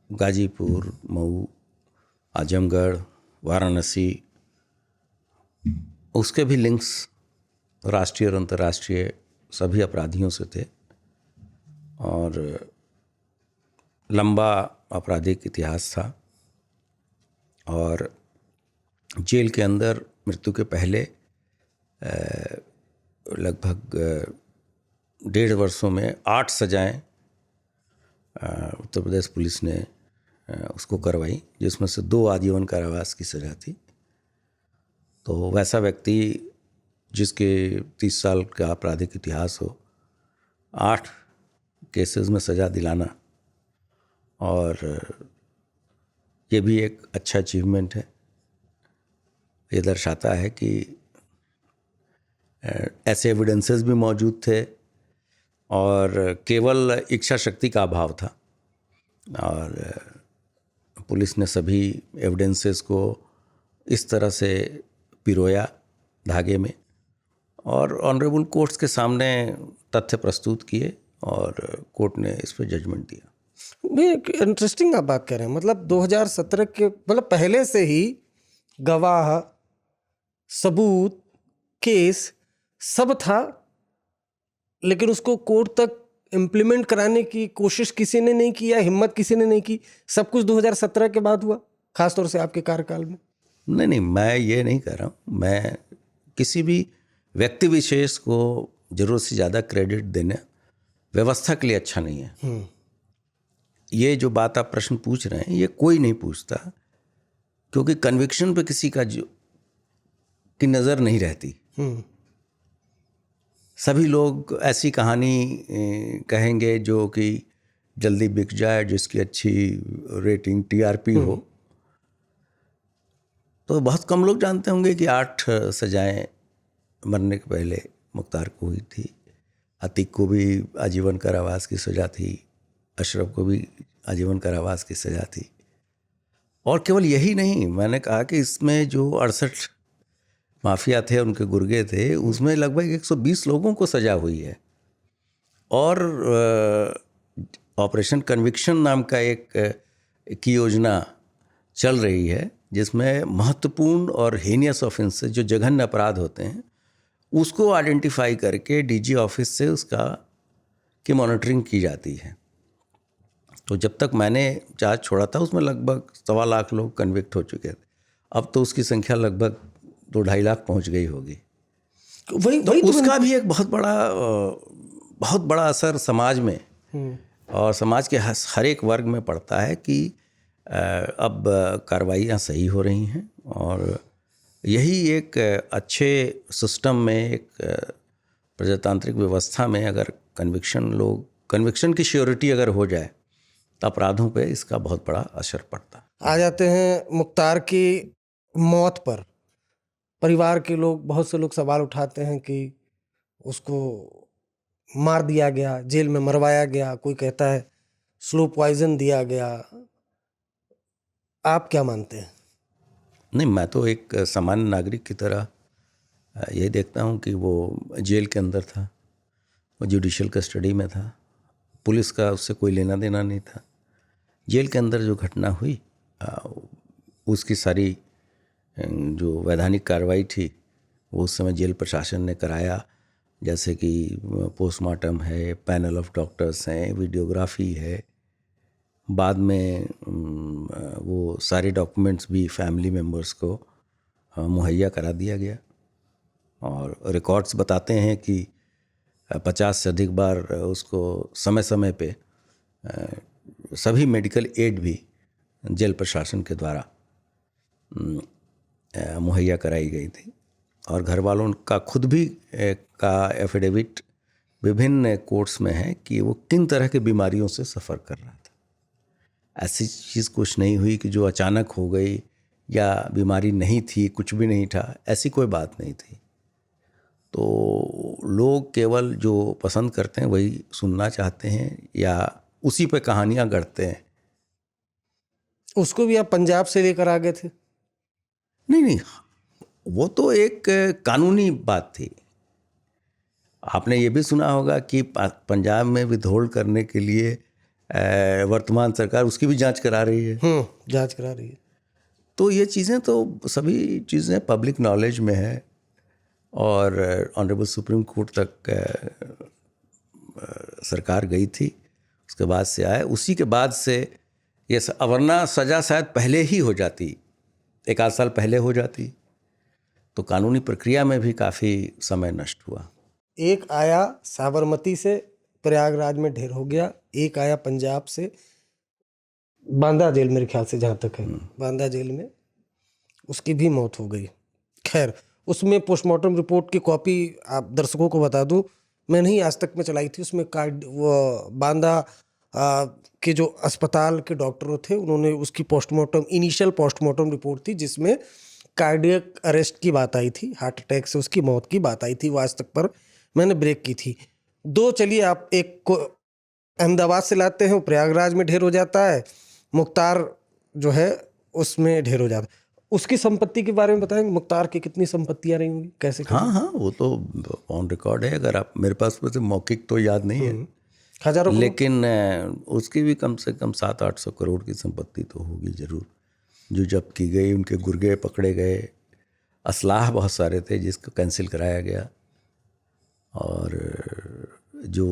गाजीपुर, मऊ, आजमगढ़, वाराणसी, उसके भी लिंक्स राष्ट्रीय और अंतर्राष्ट्रीय सभी अपराधियों से थे और लंबा आपराधिक इतिहास था। और जेल के अंदर मृत्यु के पहले लगभग 1.5 वर्षों में 8 सजाएं उत्तर प्रदेश पुलिस ने उसको करवाई, जिसमें से 2 आजीवन कारावास की सज़ा थी। तो वैसा व्यक्ति जिसके 30 साल का आपराधिक इतिहास हो, 8 केसेस में सज़ा दिलाना, और ये भी एक अच्छा अचीवमेंट है। ये दर्शाता है कि ऐसे एविडेंसेस भी मौजूद थे और केवल इच्छा शक्ति का अभाव था, और पुलिस ने सभी एविडेंसेस को इस तरह से पिरोया धागे में और ऑनरेबल कोर्ट्स के सामने तथ्य प्रस्तुत किए और कोर्ट ने इस पर जजमेंट दिया। ये एक इंटरेस्टिंग आप बात कह रहे हैं, मतलब 2017 के मतलब पहले से ही गवाह, सबूत, केस सब था, लेकिन उसको कोर्ट तक इम्प्लीमेंट कराने की कोशिश किसी ने नहीं किया, हिम्मत किसी ने नहीं की। सब कुछ 2017 के बाद हुआ, खासतौर से आपके कार्यकाल में। नहीं, मैं ये नहीं कह रहा हूँ। मैं किसी भी व्यक्ति विशेष को जरूरत से ज़्यादा क्रेडिट देना व्यवस्था के लिए अच्छा नहीं है। ये जो बात आप प्रश्न पूछ रहे हैं ये कोई नहीं पूछता, क्योंकि कन्विक्शन पे किसी का की नज़र नहीं रहती। सभी लोग ऐसी कहानी कहेंगे जो कि जल्दी बिक जाए, जिसकी अच्छी रेटिंग टीआरपी हो। तो बहुत कम लोग जानते होंगे कि 8 सजाएं मरने के पहले मुख्तार को हुई थी। अतीक को भी आजीवन कारावास की सज़ा थी, अशरफ को भी आजीवन कारावास की सज़ा थी। और केवल यही नहीं, मैंने कहा कि इसमें जो 68 माफिया थे, उनके गुर्गे थे, उसमें लगभग 120 लोगों को सज़ा हुई है। और ऑपरेशन कन्विक्शन नाम का एक योजना चल रही है, जिसमें महत्वपूर्ण और हेनियस ऑफेंसेस, जो जघन्य अपराध होते हैं, उसको आइडेंटिफाई करके डीजी ऑफिस से उसका की मॉनिटरिंग की जाती है। तो जब तक मैंने चार्ज छोड़ा था उसमें लगभग 1.25 लाख लोग कन्विक्ट हो चुके थे। अब तो उसकी संख्या लगभग 2-2.5 लाख पहुंच गई होगी। वही तो उसका भी एक बहुत बड़ा असर समाज में और समाज के हर एक वर्ग में पड़ता है कि अब कार्रवाइयाँ सही हो रही हैं। और यही एक अच्छे सिस्टम में, एक प्रजातांत्रिक व्यवस्था में अगर कन्विक्शन की श्योरिटी अगर हो जाए तो अपराधों पे इसका बहुत बड़ा असर पड़ता है। आ जाते हैं मुख्तार की मौत पर। परिवार के लोग, बहुत से लोग सवाल उठाते हैं कि उसको मार दिया गया, जेल में मरवाया गया, कोई कहता है स्लो पॉइजन दिया गया। आप क्या मानते हैं? नहीं, मैं तो एक सामान्य नागरिक की तरह ये देखता हूँ कि वो जेल के अंदर था, वो जुडिशियल कस्टडी में था, पुलिस का उससे कोई लेना देना नहीं था। जेल के अंदर जो घटना हुई उसकी सारी जो वैधानिक कार्रवाई थी वो उस समय जेल प्रशासन ने कराया, जैसे कि पोस्टमार्टम है, पैनल ऑफ डॉक्टर्स हैं, वीडियोग्राफी है। बाद में वो सारे डॉक्यूमेंट्स भी फैमिली मेम्बर्स को मुहैया करा दिया गया। और रिकॉर्ड्स बताते हैं कि 50 से अधिक बार उसको समय समय पे सभी मेडिकल एड भी जेल प्रशासन के द्वारा मुहैया कराई गई थी। और घर वालों का खुद भी का एफिडेविट विभिन्न कोर्ट्स में है कि वो किन तरह की बीमारियों से सफ़र कर रहा था। ऐसी चीज़ कुछ नहीं हुई कि जो अचानक हो गई या बीमारी नहीं थी, कुछ भी नहीं था, ऐसी कोई बात नहीं थी। तो लोग केवल जो पसंद करते हैं वही सुनना चाहते हैं या उसी पे कहानियाँ गढ़ते हैं। उसको भी आप पंजाब से लेकर आ गए थे? नहीं, वो तो एक कानूनी बात थी। आपने ये भी सुना होगा कि पंजाब में विथहोल्ड करने के लिए वर्तमान सरकार उसकी भी जांच करा रही है। जांच करा रही है। तो ये चीज़ें तो सभी चीज़ें पब्लिक नॉलेज में है और ऑनरेबल सुप्रीम कोर्ट तक सरकार गई थी, उसके बाद से आए। उसी के बाद से ये वरना सज़ा शायद पहले ही हो जाती, 1 आध साल पहले हो जाती, तो कानूनी प्रक्रिया में भी काफ़ी समय नष्ट हुआ। एक आया साबरमती से, प्रयागराज में ढेर हो गया। एक आया पंजाब से, बांदा जेल, मेरे ख्याल से जहाँ तक है, बांदा जेल में उसकी भी मौत हो गई। खैर, उसमें पोस्टमार्टम रिपोर्ट की कॉपी आप दर्शकों को बता दूं, मैंने ही आज तक में चलाई थी। उसमें वो बांदा के जो अस्पताल के डॉक्टर थे, उन्होंने उसकी इनिशियल पोस्टमार्टम रिपोर्ट थी, जिसमें कार्डियक अरेस्ट की बात आई थी, हार्ट अटैक से उसकी मौत की बात आई थी। वो आज तक पर मैंने ब्रेक की थी। चलिए, आप एक को अहमदाबाद से लाते हैं, वो प्रयागराज में ढेर हो जाता है। मुख्तार जो है उसमें ढेर हो जाता है। उसकी संपत्ति के बारे में बताएंगे, मुख्तार की कितनी संपत्तियां रही होंगी, कैसे हाँ हाँ, वो तो ऑन रिकॉर्ड है। अगर आप, मेरे पास वैसे मौखिक तो याद नहीं है, हजारों करोड़? लेकिन उसकी भी कम से कम 700-800 करोड़ की संपत्ति तो होगी जरूर, जो जब्त की गई। उनके गुर्गे पकड़े गए, असलाह बहुत सारे थे जिसको कैंसिल कराया गया, और जो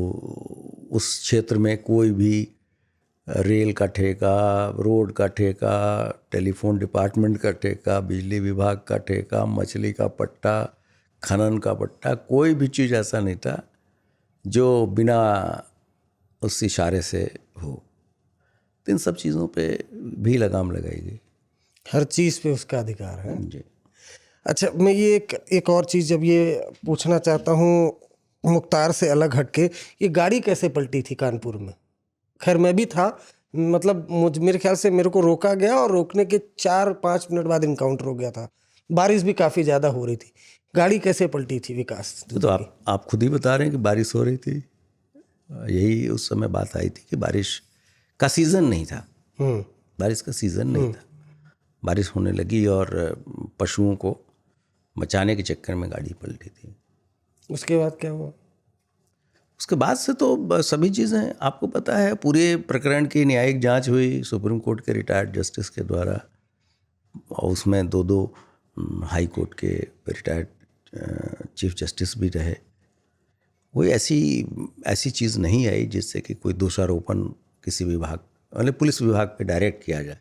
उस क्षेत्र में कोई भी रेल का ठेका, रोड का ठेका, टेलीफोन डिपार्टमेंट का ठेका, बिजली विभाग का ठेका, मछली का पट्टा, खनन का पट्टा, कोई भी चीज़ ऐसा नहीं था जो बिना उस इशारे से हो। तो इन सब चीज़ों पे भी लगाम लगाई गई। हर चीज़ पे उसका अधिकार है। जी। अच्छा, मैं ये एक और चीज़ जब ये पूछना चाहता हूँ, मुख्तार से अलग हटके, ये गाड़ी कैसे पलटी थी कानपुर में? खैर मैं भी था, मतलब मेरे ख्याल से मेरे को रोका गया और रोकने के 4-5 मिनट बाद इनकाउंटर हो गया था। बारिश भी काफ़ी ज़्यादा हो रही थी। गाड़ी कैसे पलटी थी विकास? तो आप खुद ही बता रहे हैं कि बारिश हो रही थी। यही उस समय बात आई थी कि बारिश का सीज़न नहीं था। बारिश का सीज़न नहीं था। बारिश होने लगी और पशुओं को बचाने के चक्कर में गाड़ी पलटी थी। उसके बाद क्या हुआ? उसके बाद से तो सभी चीज़ें आपको पता है। पूरे प्रकरण की न्यायिक जांच हुई सुप्रीम कोर्ट के रिटायर्ड जस्टिस के द्वारा, और उसमें दो हाई कोर्ट के रिटायर्ड चीफ जस्टिस भी रहे। कोई ऐसी चीज़ नहीं आई जिससे कि कोई दोषारोपण किसी विभाग, मतलब पुलिस विभाग पे डायरेक्ट किया जाए।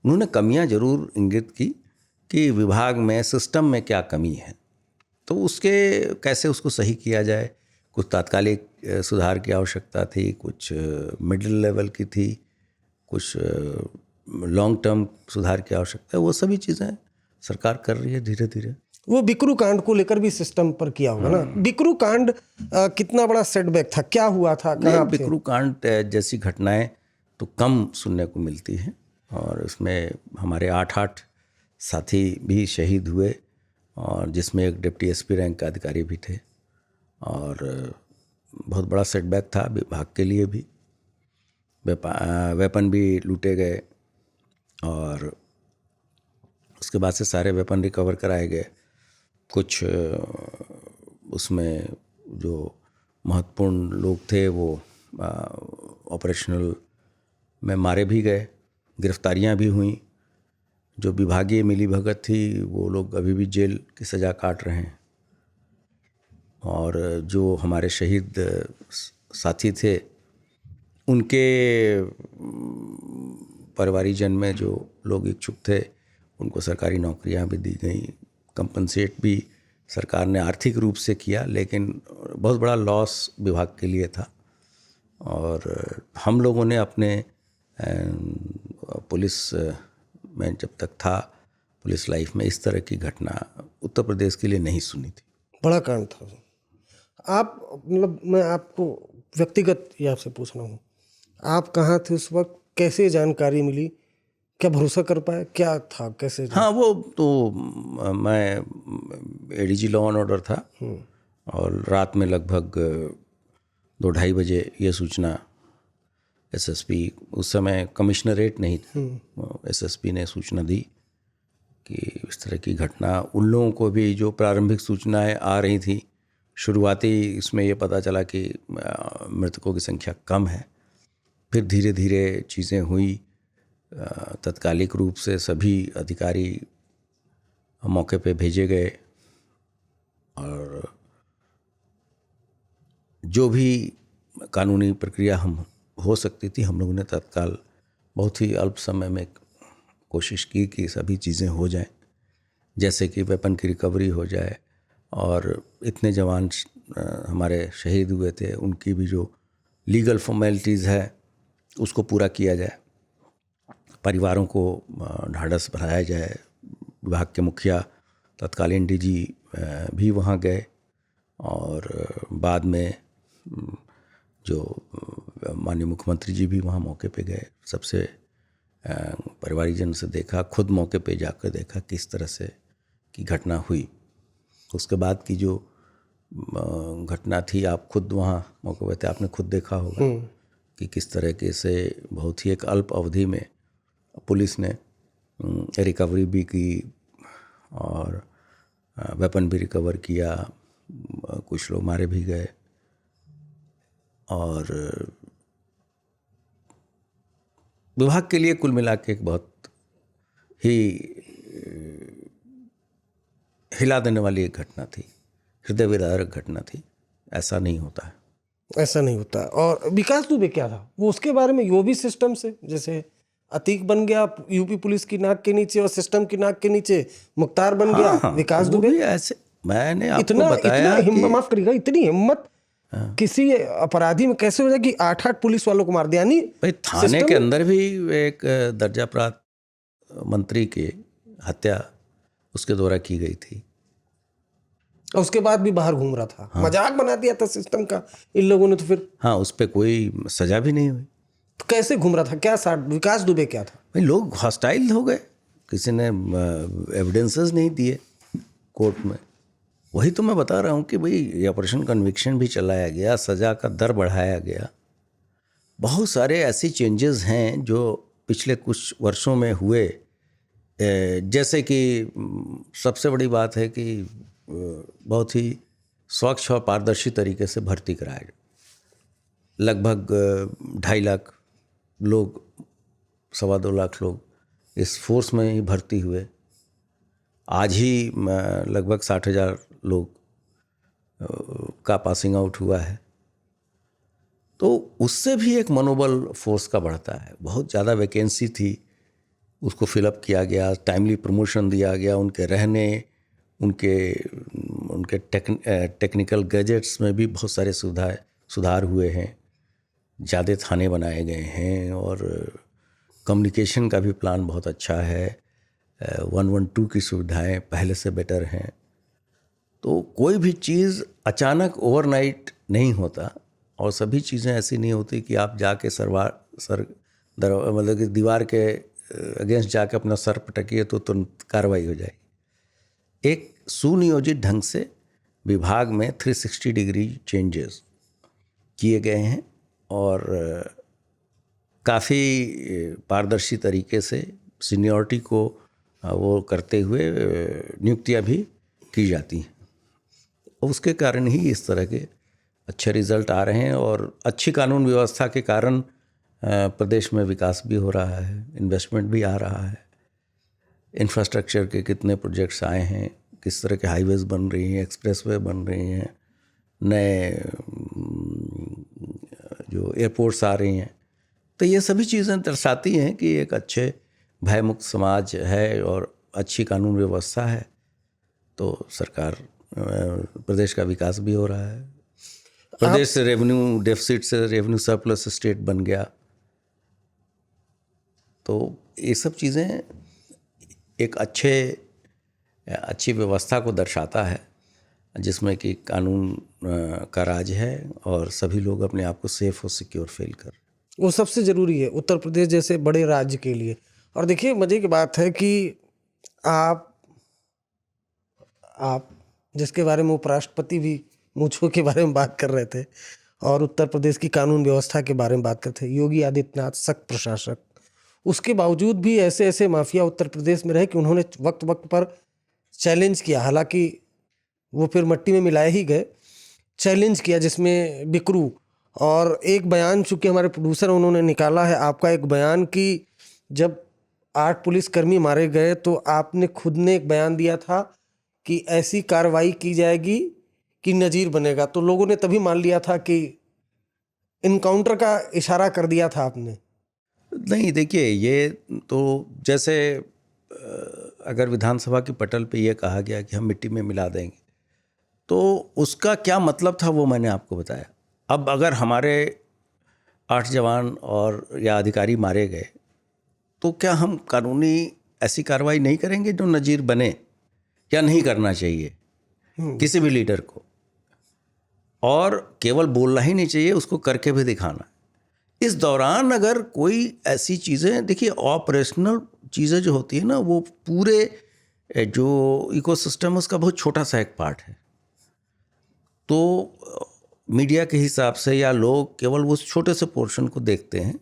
उन्होंने कमियां जरूर इंगित की कि विभाग में, सिस्टम में क्या कमी है, तो उसके कैसे उसको सही किया जाए। कुछ तात्कालिक सुधार की आवश्यकता थी, कुछ मिडिल लेवल की थी, कुछ लॉन्ग टर्म सुधार की आवश्यकता है। वो सभी चीज़ें सरकार कर रही है धीरे धीरे। वो बिकरू कांड को लेकर भी सिस्टम पर किया होगा ना? बिकरू कांड कितना बड़ा सेटबैक था, क्या हुआ था, कहाँ थे? बिकरू कांड जैसी घटनाएं तो कम सुनने को मिलती हैं, और इसमें हमारे 8 साथी भी शहीद हुए, और जिसमें एक डिप्टी एसपी रैंक का अधिकारी भी थे, और बहुत बड़ा सेटबैक था विभाग के लिए भी। वेपन भी लूटे गए, और उसके बाद से सारे वेपन रिकवर कराए गए। कुछ उसमें जो महत्वपूर्ण लोग थे वो ऑपरेशनल में मारे भी गए, गिरफ्तारियां भी हुई। जो विभागीय मिलीभगत थी वो लोग अभी भी जेल की सज़ा काट रहे हैं, और जो हमारे शहीद साथी थे उनके परिवारीजन में जो लोग इच्छुक थे उनको सरकारी नौकरियां भी दी गई। कंपनसेट भी सरकार ने आर्थिक रूप से किया, लेकिन बहुत बड़ा लॉस विभाग के लिए था। और हम लोगों ने अपने पुलिस में जब तक था, पुलिस लाइफ में इस तरह की घटना उत्तर प्रदेश के लिए नहीं सुनी थी। बड़ा कांड था। आप, मतलब मैं आपको व्यक्तिगत ये आपसे पूछ रहा हूँ, आप कहाँ थे उस वक्त, कैसे जानकारी मिली, क्या भरोसा कर पाए, क्या था, कैसे? हाँ, वो तो मैं एडीजी लॉ एंड ऑर्डर था, और रात में लगभग 2-2:30 बजे ये सूचना एसएसपी, उस समय कमिश्नरेट नहीं था, एसएसपी ने सूचना दी कि इस तरह की घटना। उन लोगों को भी जो प्रारंभिक सूचनाएं आ रही थी, शुरुआती इसमें ये पता चला कि मृतकों की संख्या कम है। फिर धीरे धीरे चीज़ें हुई। तत्कालिक रूप से सभी अधिकारी मौके पे भेजे गए, और जो भी कानूनी प्रक्रिया हम हो सकती थी हम लोगों ने तत्काल बहुत ही अल्प समय में कोशिश की कि सभी चीज़ें हो जाएं, जैसे कि वेपन की रिकवरी हो जाए, और इतने जवान हमारे शहीद हुए थे उनकी भी जो लीगल फॉर्मेलिटीज़ है उसको पूरा किया जाए, परिवारों को ढाढ़स बढ़ाया जाए। विभाग के मुखिया तत्कालीन डीजी भी वहाँ गए, और बाद में जो माननीय मुख्यमंत्री जी भी वहाँ मौके पे गए। सबसे परिवारीजन से देखा, खुद मौके पे जाकर देखा किस तरह से की घटना हुई। उसके बाद की जो घटना थी, आप खुद वहाँ मौके पे थे, आपने खुद देखा होगा कि किस तरह के से बहुत ही एक अल्प अवधि में पुलिस ने रिकवरी भी की और वेपन भी रिकवर किया, कुछ लोग मारे भी गए। और विभाग के लिए कुल मिला के एक बहुत ही हिला देने वाली एक घटना थी, हृदय विदारक घटना थी। ऐसा नहीं होता है। ऐसा नहीं होता। और विकास दुबे क्या था वो, उसके बारे में वो भी सिस्टम से जैसे अतीक बन गया यूपी पुलिस की नाक के नीचे और सिस्टम की नाक के नीचे मुख्तार बन गया, विकास वो दुबे भी ऐसे। मैंने आपको इतना बताया कि माफ करिएगा, इतनी हिम्मत किसी अपराधी में कैसे हो जाए कि 8-8 पुलिस वालों को मार दिया। यानी भाई थाने के अंदर भी एक दर्जा प्राप्त मंत्री की हत्या उसके द्वारा की गई थी। और उसके बाद भी बाहर घूम रहा था। मजाक बना दिया था सिस्टम का इन लोगों ने। तो फिर हाँ, उस पर कोई सजा भी नहीं हुई। तो कैसे घूम रहा था, क्या विकास दुबे क्या था? भाई लोग हॉस्टाइल हो गए, किसी ने एविडेंसेस नहीं दिए कोर्ट में। वही तो मैं बता रहा हूँ कि भाई ये ऑपरेशन कन्विक्शन भी चलाया गया, सज़ा का दर बढ़ाया गया। बहुत सारे ऐसी चेंजेस हैं जो पिछले कुछ वर्षों में हुए। जैसे कि सबसे बड़ी बात है कि बहुत ही स्वच्छ और पारदर्शी तरीके से भर्ती कराया गया। लगभग 2.5 लाख लोग, 2.25 लाख लोग इस फोर्स में ही भर्ती हुए। आज ही लगभग 60,000 लोग का पासिंग आउट हुआ है। तो उससे भी एक मनोबल फोर्स का बढ़ता है। बहुत ज़्यादा वैकेंसी थी, उसको फिलअप किया गया, टाइमली प्रमोशन दिया गया। उनके रहने, उनके टेक्निकल गैजेट्स में भी बहुत सारे सुधार हुए हैं। ज़्यादा थाने बनाए गए हैं और कम्युनिकेशन का भी प्लान बहुत अच्छा है। 112 की सुविधाएं पहले से बेटर हैं। तो कोई भी चीज़ अचानक ओवरनाइट नहीं होता और सभी चीज़ें ऐसी नहीं होती कि आप जाके मतलब कि दीवार के अगेंस्ट जाके अपना सर पटकिए तो तुरंत कार्रवाई हो जाएगी। एक सुनियोजित ढंग से विभाग में 360 डिग्री चेंजेस किए गए हैं और काफ़ी पारदर्शी तरीके से सीनियरिटी को वो करते हुए नियुक्तियां भी की जाती हैं। उसके कारण ही इस तरह के अच्छे रिजल्ट आ रहे हैं और अच्छी कानून व्यवस्था के कारण प्रदेश में विकास भी हो रहा है, इन्वेस्टमेंट भी आ रहा है। इंफ्रास्ट्रक्चर के कितने प्रोजेक्ट्स आए हैं, किस तरह के हाईवेज बन रही हैं, एक्सप्रेसवे बन रही हैं, नए जो एयरपोर्ट्स आ रही हैं। तो ये सभी चीज़ें दर्शाती हैं कि एक अच्छे भयमुक्त समाज है और अच्छी कानून व्यवस्था है। तो सरकार, प्रदेश का विकास भी हो रहा है। प्रदेश से रेवेन्यू डेफिसिट से रेवेन्यू सरप्लस स्टेट बन गया। तो ये सब चीज़ें एक अच्छी व्यवस्था को दर्शाता है जिसमें कि कानून का राज है और सभी लोग अपने आप को सेफ और सिक्योर फील कर। वो सबसे ज़रूरी है उत्तर प्रदेश जैसे बड़े राज्य के लिए। और देखिए मज़े की बात है कि आप जिसके बारे में उपराष्ट्रपति भी मूंछों के बारे में बात कर रहे थे और उत्तर प्रदेश की कानून व्यवस्था के बारे में बात करते थे, योगी आदित्यनाथ सख्त प्रशासक, उसके बावजूद भी ऐसे ऐसे माफिया उत्तर प्रदेश में रहे कि उन्होंने वक्त वक्त पर चैलेंज किया। हालांकि वो फिर मट्टी में मिलाए ही गए। चैलेंज किया जिसमें बिकरू और एक बयान, चूँकि हमारे प्रोड्यूसर उन्होंने निकाला है आपका एक बयान कि जब 8 पुलिसकर्मी मारे गए तो आपने खुद ने एक बयान दिया था कि ऐसी कार्रवाई की जाएगी कि नज़ीर बनेगा। तो लोगों ने तभी मान लिया था कि इनकाउंटर का इशारा कर दिया था आपने। नहीं, देखिए ये तो जैसे अगर विधानसभा की पटल पे ये कहा गया कि हम मिट्टी में मिला देंगे तो उसका क्या मतलब था वो मैंने आपको बताया। अब अगर हमारे 8 जवान और या अधिकारी मारे गए तो क्या हम कानूनी ऐसी कार्रवाई नहीं करेंगे जो नज़ीर बने? क्या नहीं करना चाहिए किसी भी लीडर को? और केवल बोलना ही नहीं चाहिए, उसको करके भी दिखाना। इस दौरान अगर कोई ऐसी चीज़ें, देखिए ऑपरेशनल चीज़ें जो होती है ना, वो पूरे जो इकोसिस्टम उसका बहुत छोटा सा एक पार्ट है। तो मीडिया के हिसाब से या लोग केवल उस छोटे से पोर्शन को देखते हैं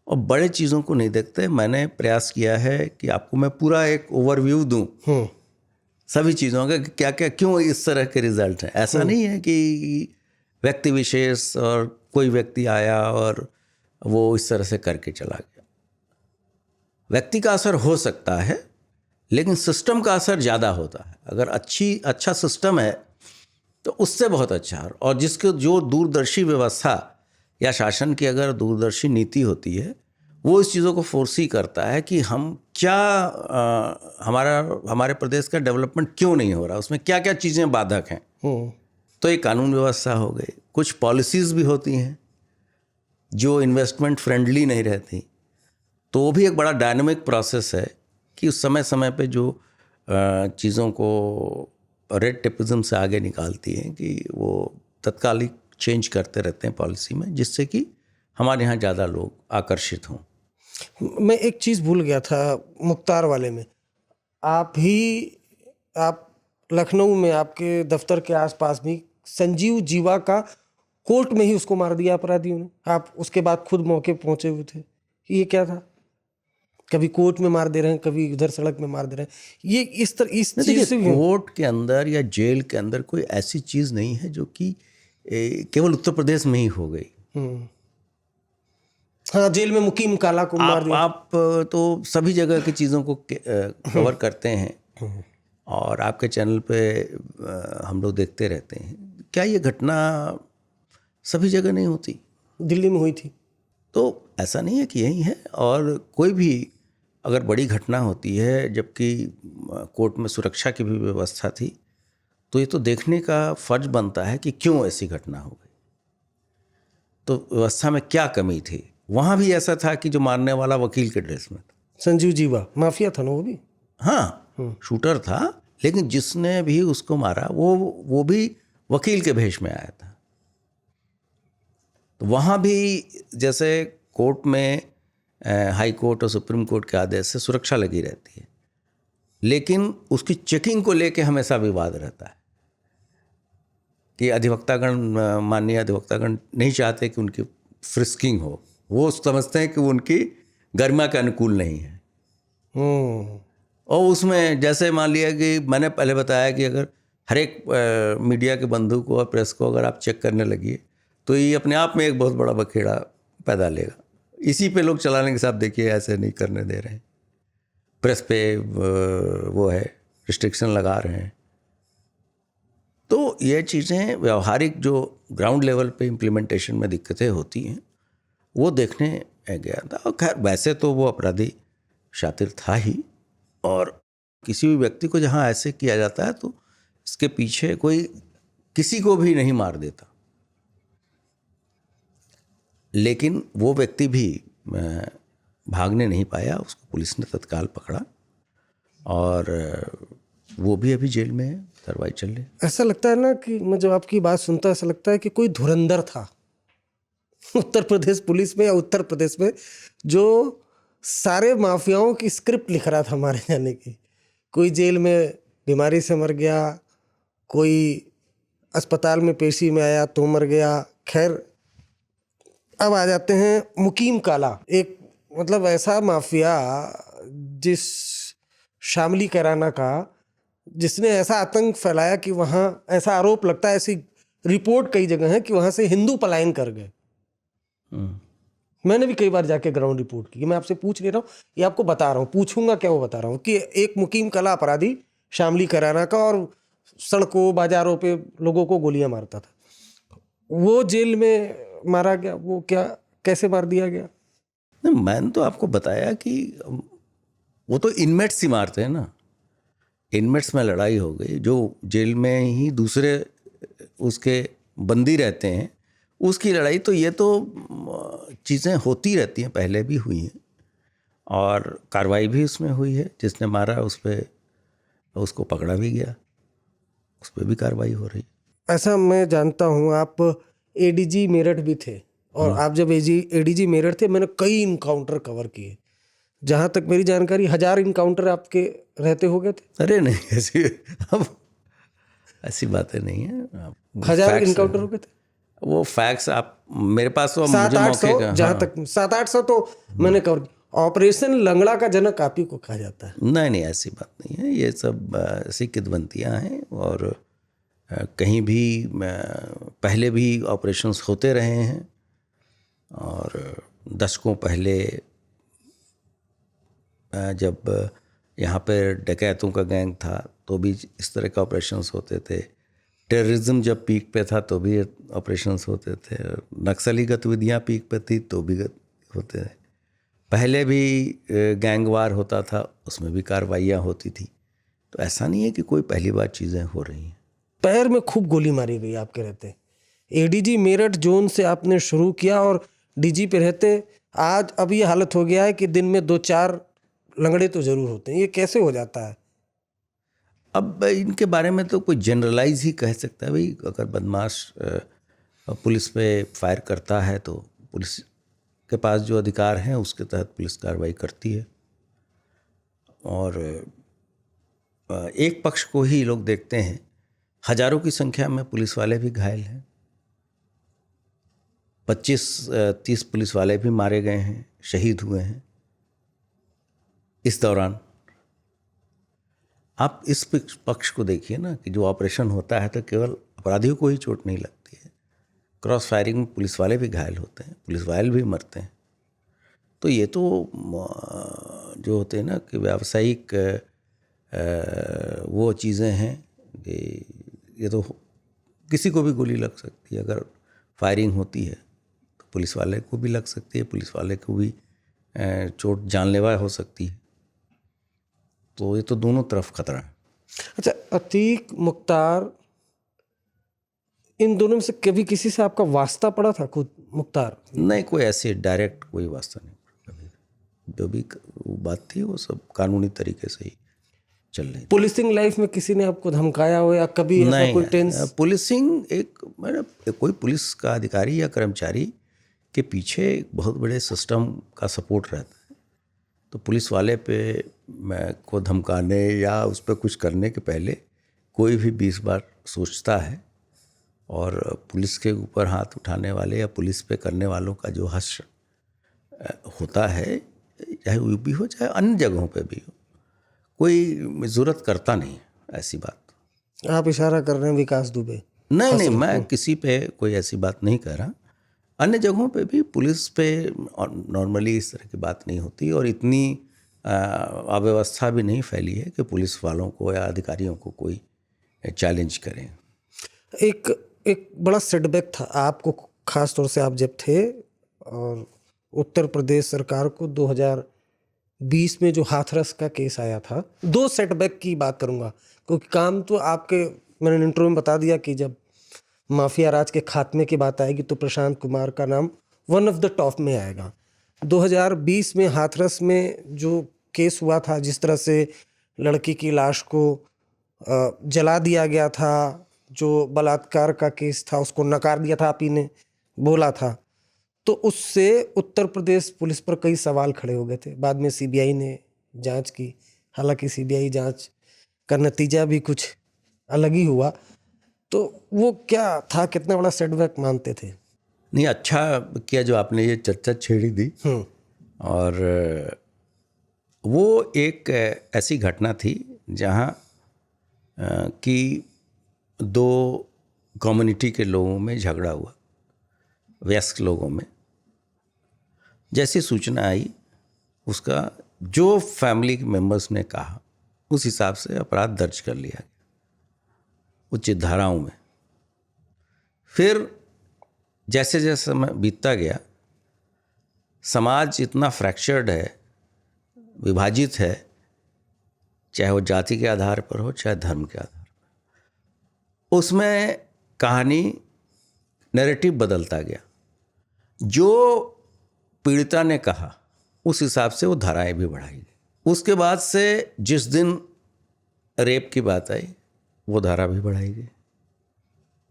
और बड़े चीज़ों को नहीं देखते। मैंने प्रयास किया है कि आपको मैं पूरा एक ओवरव्यू दूं सभी चीज़ों का, क्या क्या क्यों इस तरह के रिजल्ट हैं। ऐसा नहीं है कि व्यक्ति विशेष और कोई व्यक्ति आया और वो इस तरह से करके चला गया। व्यक्ति का असर हो सकता है, लेकिन सिस्टम का असर ज़्यादा होता है। अगर अच्छा सिस्टम है तो उससे बहुत अच्छा है। और जिसको जो दूरदर्शी व्यवस्था या शासन की अगर दूरदर्शी नीति होती है, वो इस चीज़ों को फोर्स ही करता है कि हम क्या हमारे प्रदेश का डेवलपमेंट क्यों नहीं हो रहा, उसमें क्या क्या चीज़ें बाधक हैं। तो ये कानून व्यवस्था हो गई, कुछ पॉलिसीज़ भी होती हैं जो इन्वेस्टमेंट फ्रेंडली नहीं रहती। तो वो भी एक बड़ा डायनामिक प्रोसेस है कि उस समय समय पे जो चीज़ों को रेड टेपिज्म से आगे निकालती हैं कि वो तत्कालिक चेंज करते रहते हैं पॉलिसी में, जिससे कि हमारे यहाँ ज़्यादा लोग आकर्षित हों। मैं एक चीज़ भूल गया था मुख्तार वाले में। आप लखनऊ में आपके दफ्तर के आसपास भी संजीव जीवा का कोर्ट में ही उसको मार दिया अपराधियों ने। आप उसके बाद खुद मौके पहुंचे हुए थे। ये क्या था? कभी कोर्ट में मार दे रहे हैं, कभी उधर सड़क में मार दे रहे हैं। ये इस चीज़ से भी कोर्ट के अंदर या जेल के अंदर कोई ऐसी चीज़ नहीं है जो कि केवल उत्तर प्रदेश में ही हो गई। हाँ, जेल में मुकीम काला को मार दिया। आप तो सभी जगह की चीज़ों को कवर करते हैं और आपके चैनल पे हम लोग देखते रहते हैं। क्या ये घटना सभी जगह नहीं होती? दिल्ली में हुई थी। तो ऐसा नहीं है कि यही है। और कोई भी अगर बड़ी घटना होती है, जबकि कोर्ट में सुरक्षा की भी व्यवस्था थी, तो ये तो देखने का फर्ज बनता है कि क्यों ऐसी घटना हो गई, तो व्यवस्था में क्या कमी थी। वहाँ भी ऐसा था कि जो मारने वाला वकील के ड्रेस में था। संजीव जीवा माफिया था ना वो भी? हाँ, शूटर था, लेकिन जिसने भी उसको मारा वो भी वकील के भेष में आया था। तो वहाँ भी जैसे कोर्ट में हाई कोर्ट और सुप्रीम कोर्ट के आदेश से सुरक्षा लगी रहती है, लेकिन उसकी चेकिंग को लेके हमेशा विवाद रहता है कि माननीय अधिवक्तागण नहीं चाहते कि उनकी फ्रिस्किंग हो। वो समझते हैं कि वो उनकी गरिमा के अनुकूल नहीं है। और उसमें जैसे मान लिया कि मैंने पहले बताया कि अगर हर एक मीडिया के बंधु को और प्रेस को अगर आप चेक करने लगिए तो ये अपने आप में एक बहुत बड़ा बखेड़ा पैदा लेगा। इसी पे लोग चलाने के साथ देखिए ऐसे नहीं करने दे रहे हैं, प्रेस पे वो है रिस्ट्रिक्शन लगा रहे हैं। तो ये चीज़ें व्यवहारिक जो ग्राउंड लेवल पे इम्प्लीमेंटेशन में दिक्कतें होती हैं वो देखने गया था। और खैर वैसे तो वो अपराधी शातिर था ही, और किसी भी व्यक्ति को जहाँ ऐसे किया जाता है तो इसके पीछे कोई किसी को भी नहीं मार देता, लेकिन वो व्यक्ति भी भागने नहीं पाया, उसको पुलिस ने तत्काल पकड़ा और वो भी अभी जेल में है, कार्रवाई चल रही है। ऐसा लगता है ना कि मैं जब आपकी बात सुनता ऐसा लगता है कि कोई धुरंधर था उत्तर प्रदेश पुलिस में या उत्तर प्रदेश में, जो सारे माफियाओं की स्क्रिप्ट लिख रहा था मारे जाने की। कोई जेल में बीमारी से मर गया, कोई अस्पताल में पेशी में आया तो मर गया। खैर, अब आ जाते हैं मुकीम काला, एक मतलब ऐसा माफिया जिस शामली कैराना का, जिसने ऐसा आतंक फैलाया कि वहाँ ऐसा आरोप लगता है, ऐसी रिपोर्ट कई जगह है कि वहाँ से हिंदू पलायन कर गए। मैंने भी कई बार जाके ग्राउंड रिपोर्ट की। मैं आपसे पूछ नहीं रहा हूँ, ये आपको बता रहा हूँ, पूछूंगा क्या वो बता रहा हूँ कि एक मुकीम कला अपराधी शामली कैराना का और सड़कों बाजारों पे लोगों को गोलियां मारता था, वो जेल में मारा गया। वो क्या कैसे मार दिया गया? मैंने तो आपको बताया कि वो तो इनमेट्स ही मारते हैं ना। इनमेट्स में लड़ाई हो गई, जो जेल में ही दूसरे उसके बंदी रहते हैं उसकी लड़ाई। तो ये तो चीज़ें होती रहती हैं, पहले भी हुई हैं और कार्रवाई भी उसमें हुई है। जिसने मारा उस पर उसको पकड़ा भी गया, उस पर भी कार्रवाई हो रही है। ऐसा मैं जानता हूँ आप एडीजी मेरठ भी थे, और आप जब एडीजी मेरठ थे, मैंने कई इनकाउंटर कवर किए। जहाँ तक मेरी जानकारी 1000 इनकाउंटर आपके रहते हो गए थे। अरे नहीं, ऐसी बातें नहीं है। 1000 इनकाउंटर हो गए थे? वो फैक्ट्स आप मेरे पास तो सात मुझे आठ मौके सौ का, जहाँ हाँ। तक 700-800 तो मैंने कवर। ऑपरेशन लंगड़ा का जनक आप ही को कहा जाता है। नहीं नहीं, ऐसी बात नहीं है, ये सब ऐसी किदवंतियाँ हैं। और कहीं भी पहले भी ऑपरेशंस होते रहे हैं, और दशकों पहले जब यहाँ पे डकैतों का गैंग था तो भी इस तरह के ऑपरेशंस होते थे। टेररिज्म जब पीक पे था तो भी ऑपरेशंस होते थे। नक्सली गतिविधियाँ पीक पे थी तो भी होते थे। पहले भी गैंगवार होता था, उसमें भी कार्रवाइयाँ होती थी। तो ऐसा नहीं है कि कोई पहली बार चीज़ें हो रही हैं। पैर में खूब गोली मारी गई आपके रहते। एडीजी मेरठ जोन से आपने शुरू किया और डीजी पे रहते आज अब ये हालत हो गया है कि दिन में 2-4 लंगड़े तो जरूर होते हैं। ये कैसे हो जाता है? अब इनके बारे में तो कोई जनरलाइज ही कह सकता है। भाई अगर बदमाश पुलिस पे फायर करता है तो पुलिस के पास जो अधिकार हैं उसके तहत पुलिस कार्रवाई करती है। और एक पक्ष को ही लोग देखते हैं। हजारों की संख्या में पुलिस वाले भी घायल हैं। 25-30 पुलिस वाले भी मारे गए हैं, शहीद हुए हैं इस दौरान। आप इस पक्ष को देखिए ना कि जो ऑपरेशन होता है तो केवल अपराधियों को ही चोट नहीं लगती है, क्रॉस फायरिंग में पुलिस वाले भी घायल होते हैं, पुलिस वाले भी मरते हैं। तो ये तो जो होते हैं ना कि व्यावसायिक वो चीज़ें हैं कि ये तो किसी को भी गोली लग सकती है। अगर फायरिंग होती है तो पुलिस वाले को भी लग सकती है, पुलिस वाले को भी चोट जानलेवा हो सकती है। तो ये तो दोनों तरफ खतरा है। अच्छा, अतीक, मुख्तार, इन दोनों में से कभी किसी से आपका वास्ता पड़ा था? खुद मुख्तार? नहीं, कोई ऐसे डायरेक्ट कोई वास्ता नहीं पड़ा कभी। जो भी बात थी वो सब कानूनी तरीके से ही चल रही थी। पुलिसिंग लाइफ में किसी ने आपको धमकाया हो या कभी ऐसा कोई टेंस? पुलिसिंग एक कोई पुलिस का अधिकारी या कर्मचारी के पीछे एक बहुत बड़े सिस्टम का सपोर्ट रहता है। तो पुलिस वाले पे को धमकाने या उस पर कुछ करने के पहले कोई भी 20 बार सोचता है। और पुलिस के ऊपर हाथ उठाने वाले या पुलिस पे करने वालों का जो हश्र होता है, चाहे वो भी हो चाहे अन्य जगहों पे भी हो, कोई ज़रूरत करता नहीं है ऐसी बात। आप इशारा कर रहे हैं विकास दुबे? नहीं, मैं किसी पे कोई ऐसी बात नहीं कह रहा। अन्य जगहों पे भी पुलिस पे नॉर्मली इस तरह की बात नहीं होती, और इतनी अव्यवस्था भी नहीं फैली है कि पुलिस वालों को या अधिकारियों को कोई चैलेंज करें। एक बड़ा सेटबैक था आपको, खास तौर से आप जब थे, और उत्तर प्रदेश सरकार को 2020 में जो हाथरस का केस आया था। 2 सेटबैक की बात करूंगा क्योंकि काम तो आपके, मैंने इंटरव्यू में बता दिया कि जब माफिया राज के खात्मे की बात आएगी तो प्रशांत कुमार का नाम वन ऑफ द टॉप में आएगा। 2020 में हाथरस में जो केस हुआ था, जिस तरह से लड़की की लाश को जला दिया गया था, जो बलात्कार का केस था उसको नकार दिया था, आप ही ने बोला था, तो उससे उत्तर प्रदेश पुलिस पर कई सवाल खड़े हो गए थे। बाद में सीबीआई ने जांच की, हालांकि सीबीआई जांच का नतीजा भी कुछ अलग ही हुआ। तो वो क्या था, कितना बड़ा सेटबैक मानते थे? नहीं, अच्छा किया जो आपने ये चर्चा छेड़ी दी। और वो एक ऐसी घटना थी जहाँ कि 2 कम्युनिटी के लोगों में झगड़ा हुआ, वयस्क लोगों में। जैसी सूचना आई उसका जो फैमिली मेंबर्स ने कहा उस हिसाब से अपराध दर्ज कर लिया गया उचित धाराओं में। फिर जैसे जैसे समय बीतता गया, समाज इतना फ्रैक्चर्ड है, विभाजित है, चाहे वो जाति के आधार पर हो चाहे धर्म के आधार पर। उसमें कहानी, नैरेटिव बदलता गया। जो पीड़िता ने कहा उस हिसाब से वो धाराएं भी बढ़ाई गई। उसके बाद से जिस दिन रेप की बात आई वो धारा भी बढ़ाई गई।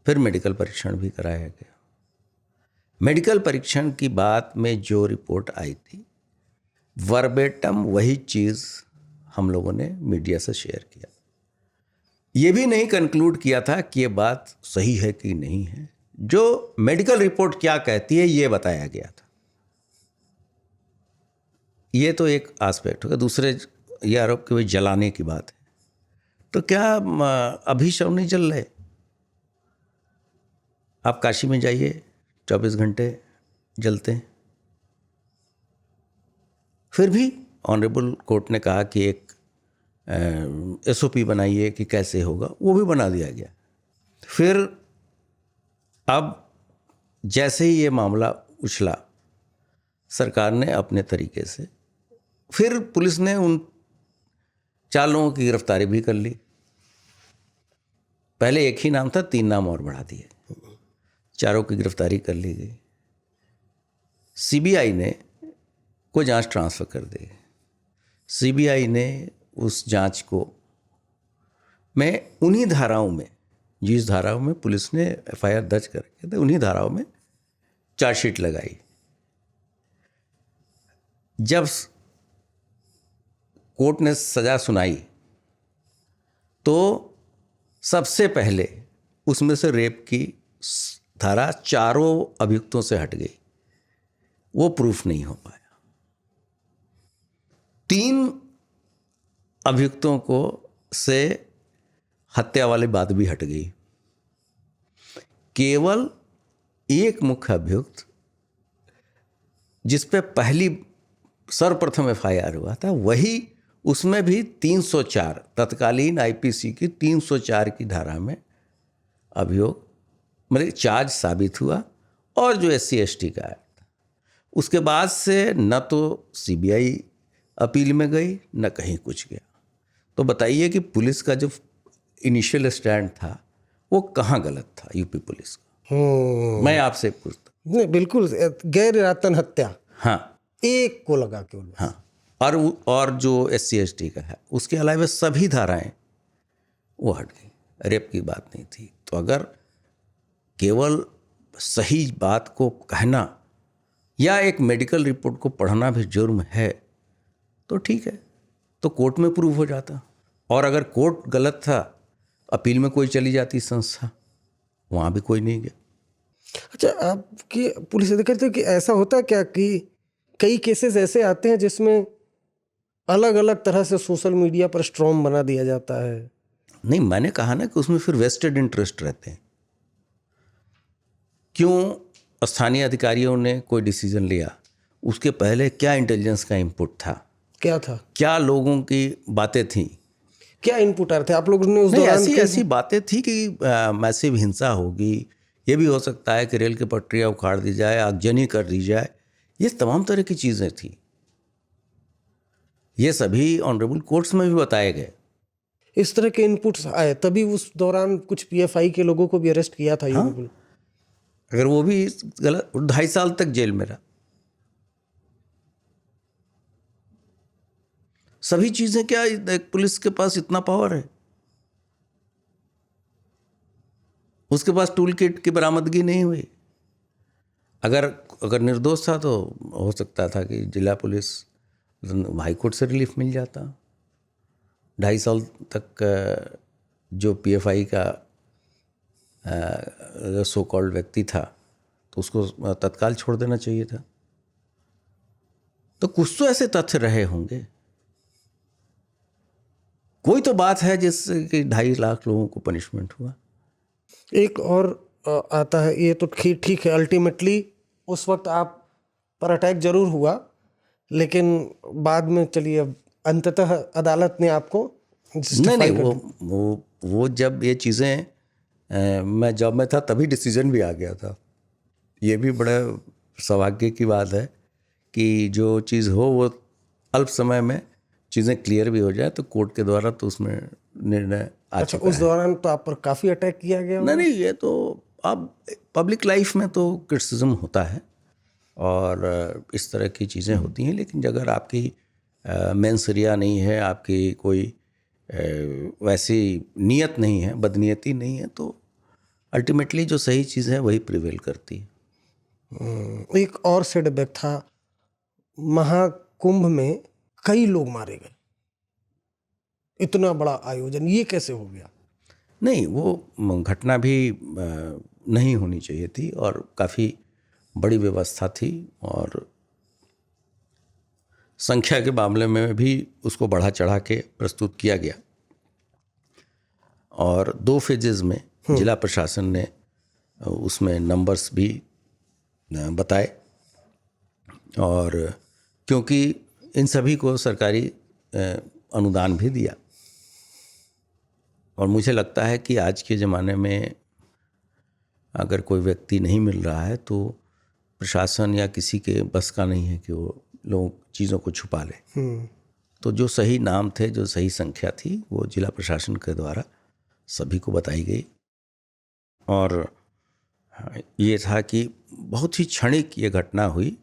फिर मेडिकल परीक्षण भी कराया गया। मेडिकल परीक्षण की बात में जो रिपोर्ट आई थी, वर्बेटम वही चीज़ हम लोगों ने मीडिया से शेयर किया। ये भी नहीं कंक्लूड किया था कि ये बात सही है कि नहीं है, जो मेडिकल रिपोर्ट क्या कहती है ये बताया गया था। ये तो एक एस्पेक्ट होगा। दूसरे ये आरोप कि भाई जलाने की बात है, तो क्या अभी शव नहीं जल रहे? आप काशी में जाइए, 24 घंटे जलते हैं। फिर भी ऑनरेबल कोर्ट ने कहा कि एक SOP बनाइए कि कैसे होगा, वो भी बना दिया गया। फिर अब जैसे ही ये मामला उछला, सरकार ने अपने तरीके से, फिर पुलिस ने उन 4 लोगों की गिरफ्तारी भी कर ली। पहले एक ही नाम था, 3 नाम और बढ़ा दिए, 4 की गिरफ्तारी कर ली गई। CBI ने को जांच ट्रांसफ़र कर दी। CBI ने उस जांच को में उन्हीं धाराओं में, जिस धाराओं में पुलिस ने FIR दर्ज करके थे, उन्हीं धाराओं में चार्जशीट लगाई। जब कोर्ट ने सज़ा सुनाई तो सबसे पहले उसमें से रेप की धारा 4 अभियुक्तों से हट गई, वो प्रूफ नहीं हो पाया। 3 अभियुक्तों को से हत्या वाली बात भी हट गई। केवल एक मुख्य अभियुक्त जिस पे पहली सर्वप्रथम FIR हुआ था, वही, उसमें भी 304 तत्कालीन IPC की 304 की धारा में अभियोग मतलब चार्ज साबित हुआ, और जो SC/ST का एक्ट था, उसके बाद से न तो CBI अपील में गई न कहीं कुछ गया। तो बताइए कि पुलिस का जो इनिशियल स्टैंड था वो कहाँ गलत था यूपी पुलिस का? मैं आपसे पूछता। नहीं, बिल्कुल गैर इरादतन हत्या, हाँ, एक को लगा केवल। हाँ, और जो SC/ST का है उसके अलावा सभी धाराएं वो हट गई, रेप की बात नहीं थी। तो अगर केवल सही बात को कहना या एक मेडिकल रिपोर्ट को पढ़ना भी जुर्म है तो ठीक है, तो कोर्ट में प्रूव हो जाता। और अगर कोर्ट गलत था, अपील में कोई चली जाती संस्था, वहाँ भी कोई नहीं गया। अच्छा, आपकी पुलिस अधिकारी तो कि ऐसा होता है क्या कि कई केसेस ऐसे आते हैं जिसमें अलग अलग तरह से सोशल मीडिया पर स्ट्रॉन्ग बना दिया जाता है? नहीं, मैंने कहा ना कि उसमें फिर वेस्टेड इंटरेस्ट रहते हैं। क्यों स्थानीय अधिकारियों ने कोई डिसीजन लिया, उसके पहले क्या इंटेलिजेंस का इनपुट था, क्या था, क्या लोगों की बातें थी, क्या इनपुट आ रहे थे आप लोगों ने उस दौरान? ऐसी बातें थी कि मैसिव हिंसा होगी, ये भी हो सकता है कि रेल की पटरियाँ उखाड़ दी जाए, आगजनी कर दी जाए, ये तमाम तरह की चीज़ें थी। ये सभी ऑनरेबल कोर्ट्स में भी बताए गए। इस तरह के इनपुट्स आए तभी उस दौरान कुछ PFI के लोगों को भी अरेस्ट किया था। हाँ, अगर वो भी गलत, 2.5 साल तक जेल में रहा। सभी चीजें, क्या पुलिस के पास इतना पावर है? उसके पास टूल किट की बरामदगी नहीं हुई। अगर निर्दोष था तो हो सकता था कि जिला पुलिस हाई कोर्ट से रिलीफ मिल जाता। 2.5 साल तक जो PFI का सो कॉल्ड व्यक्ति था तो उसको तत्काल छोड़ देना चाहिए था। तो कुछ तो ऐसे तथ्य रहे होंगे, कोई तो बात है जिससे कि 2.5 लाख लोगों को पनिशमेंट हुआ। एक और आता है, ये तो ठीक है, अल्टीमेटली उस वक्त आप पर अटैक जरूर हुआ, लेकिन बाद में चलिए अब अंततः अदालत ने आपको नहीं, वो जब ये चीज़ें मैं जब मैं था तभी डिसीजन भी आ गया था। ये भी बड़ा सौभाग्य की बात है कि जो चीज़ हो वो अल्प समय में चीज़ें क्लियर भी हो जाए, तो कोर्ट के द्वारा तो उसमें निर्णय आ अच्छा, चुका उस दौरान तो आप पर काफ़ी अटैक किया गया? नहीं, ये तो अब पब्लिक लाइफ में तो क्रिटिसिज्म होता है और इस तरह की चीज़ें होती हैं, लेकिन अगर आपकी मेंसरिया नहीं है, आपकी कोई वैसी नीयत नहीं है, बदनीयती नहीं है, तो अल्टीमेटली जो सही चीज़ है वही प्रिवेल करती है। एक और सेटबैक था, महाकुंभ में कई लोग मारे गए, इतना बड़ा आयोजन, ये कैसे हो गया? नहीं, वो घटना भी नहीं होनी चाहिए थी और काफ़ी बड़ी व्यवस्था थी और संख्या के मामले में भी उसको बढ़ा चढ़ा के प्रस्तुत किया गया और 2 फेजेस में जिला प्रशासन ने उसमें नंबर्स भी बताए और क्योंकि इन सभी को सरकारी अनुदान भी दिया और मुझे लगता है कि आज के ज़माने में अगर कोई व्यक्ति नहीं मिल रहा है तो प्रशासन या किसी के बस का नहीं है कि वो लोग चीज़ों को छुपा ले। तो जो सही नाम थे, जो सही संख्या थी, वो जिला प्रशासन के द्वारा सभी को बताई गई और ये था कि बहुत ही क्षणिक ये घटना हुई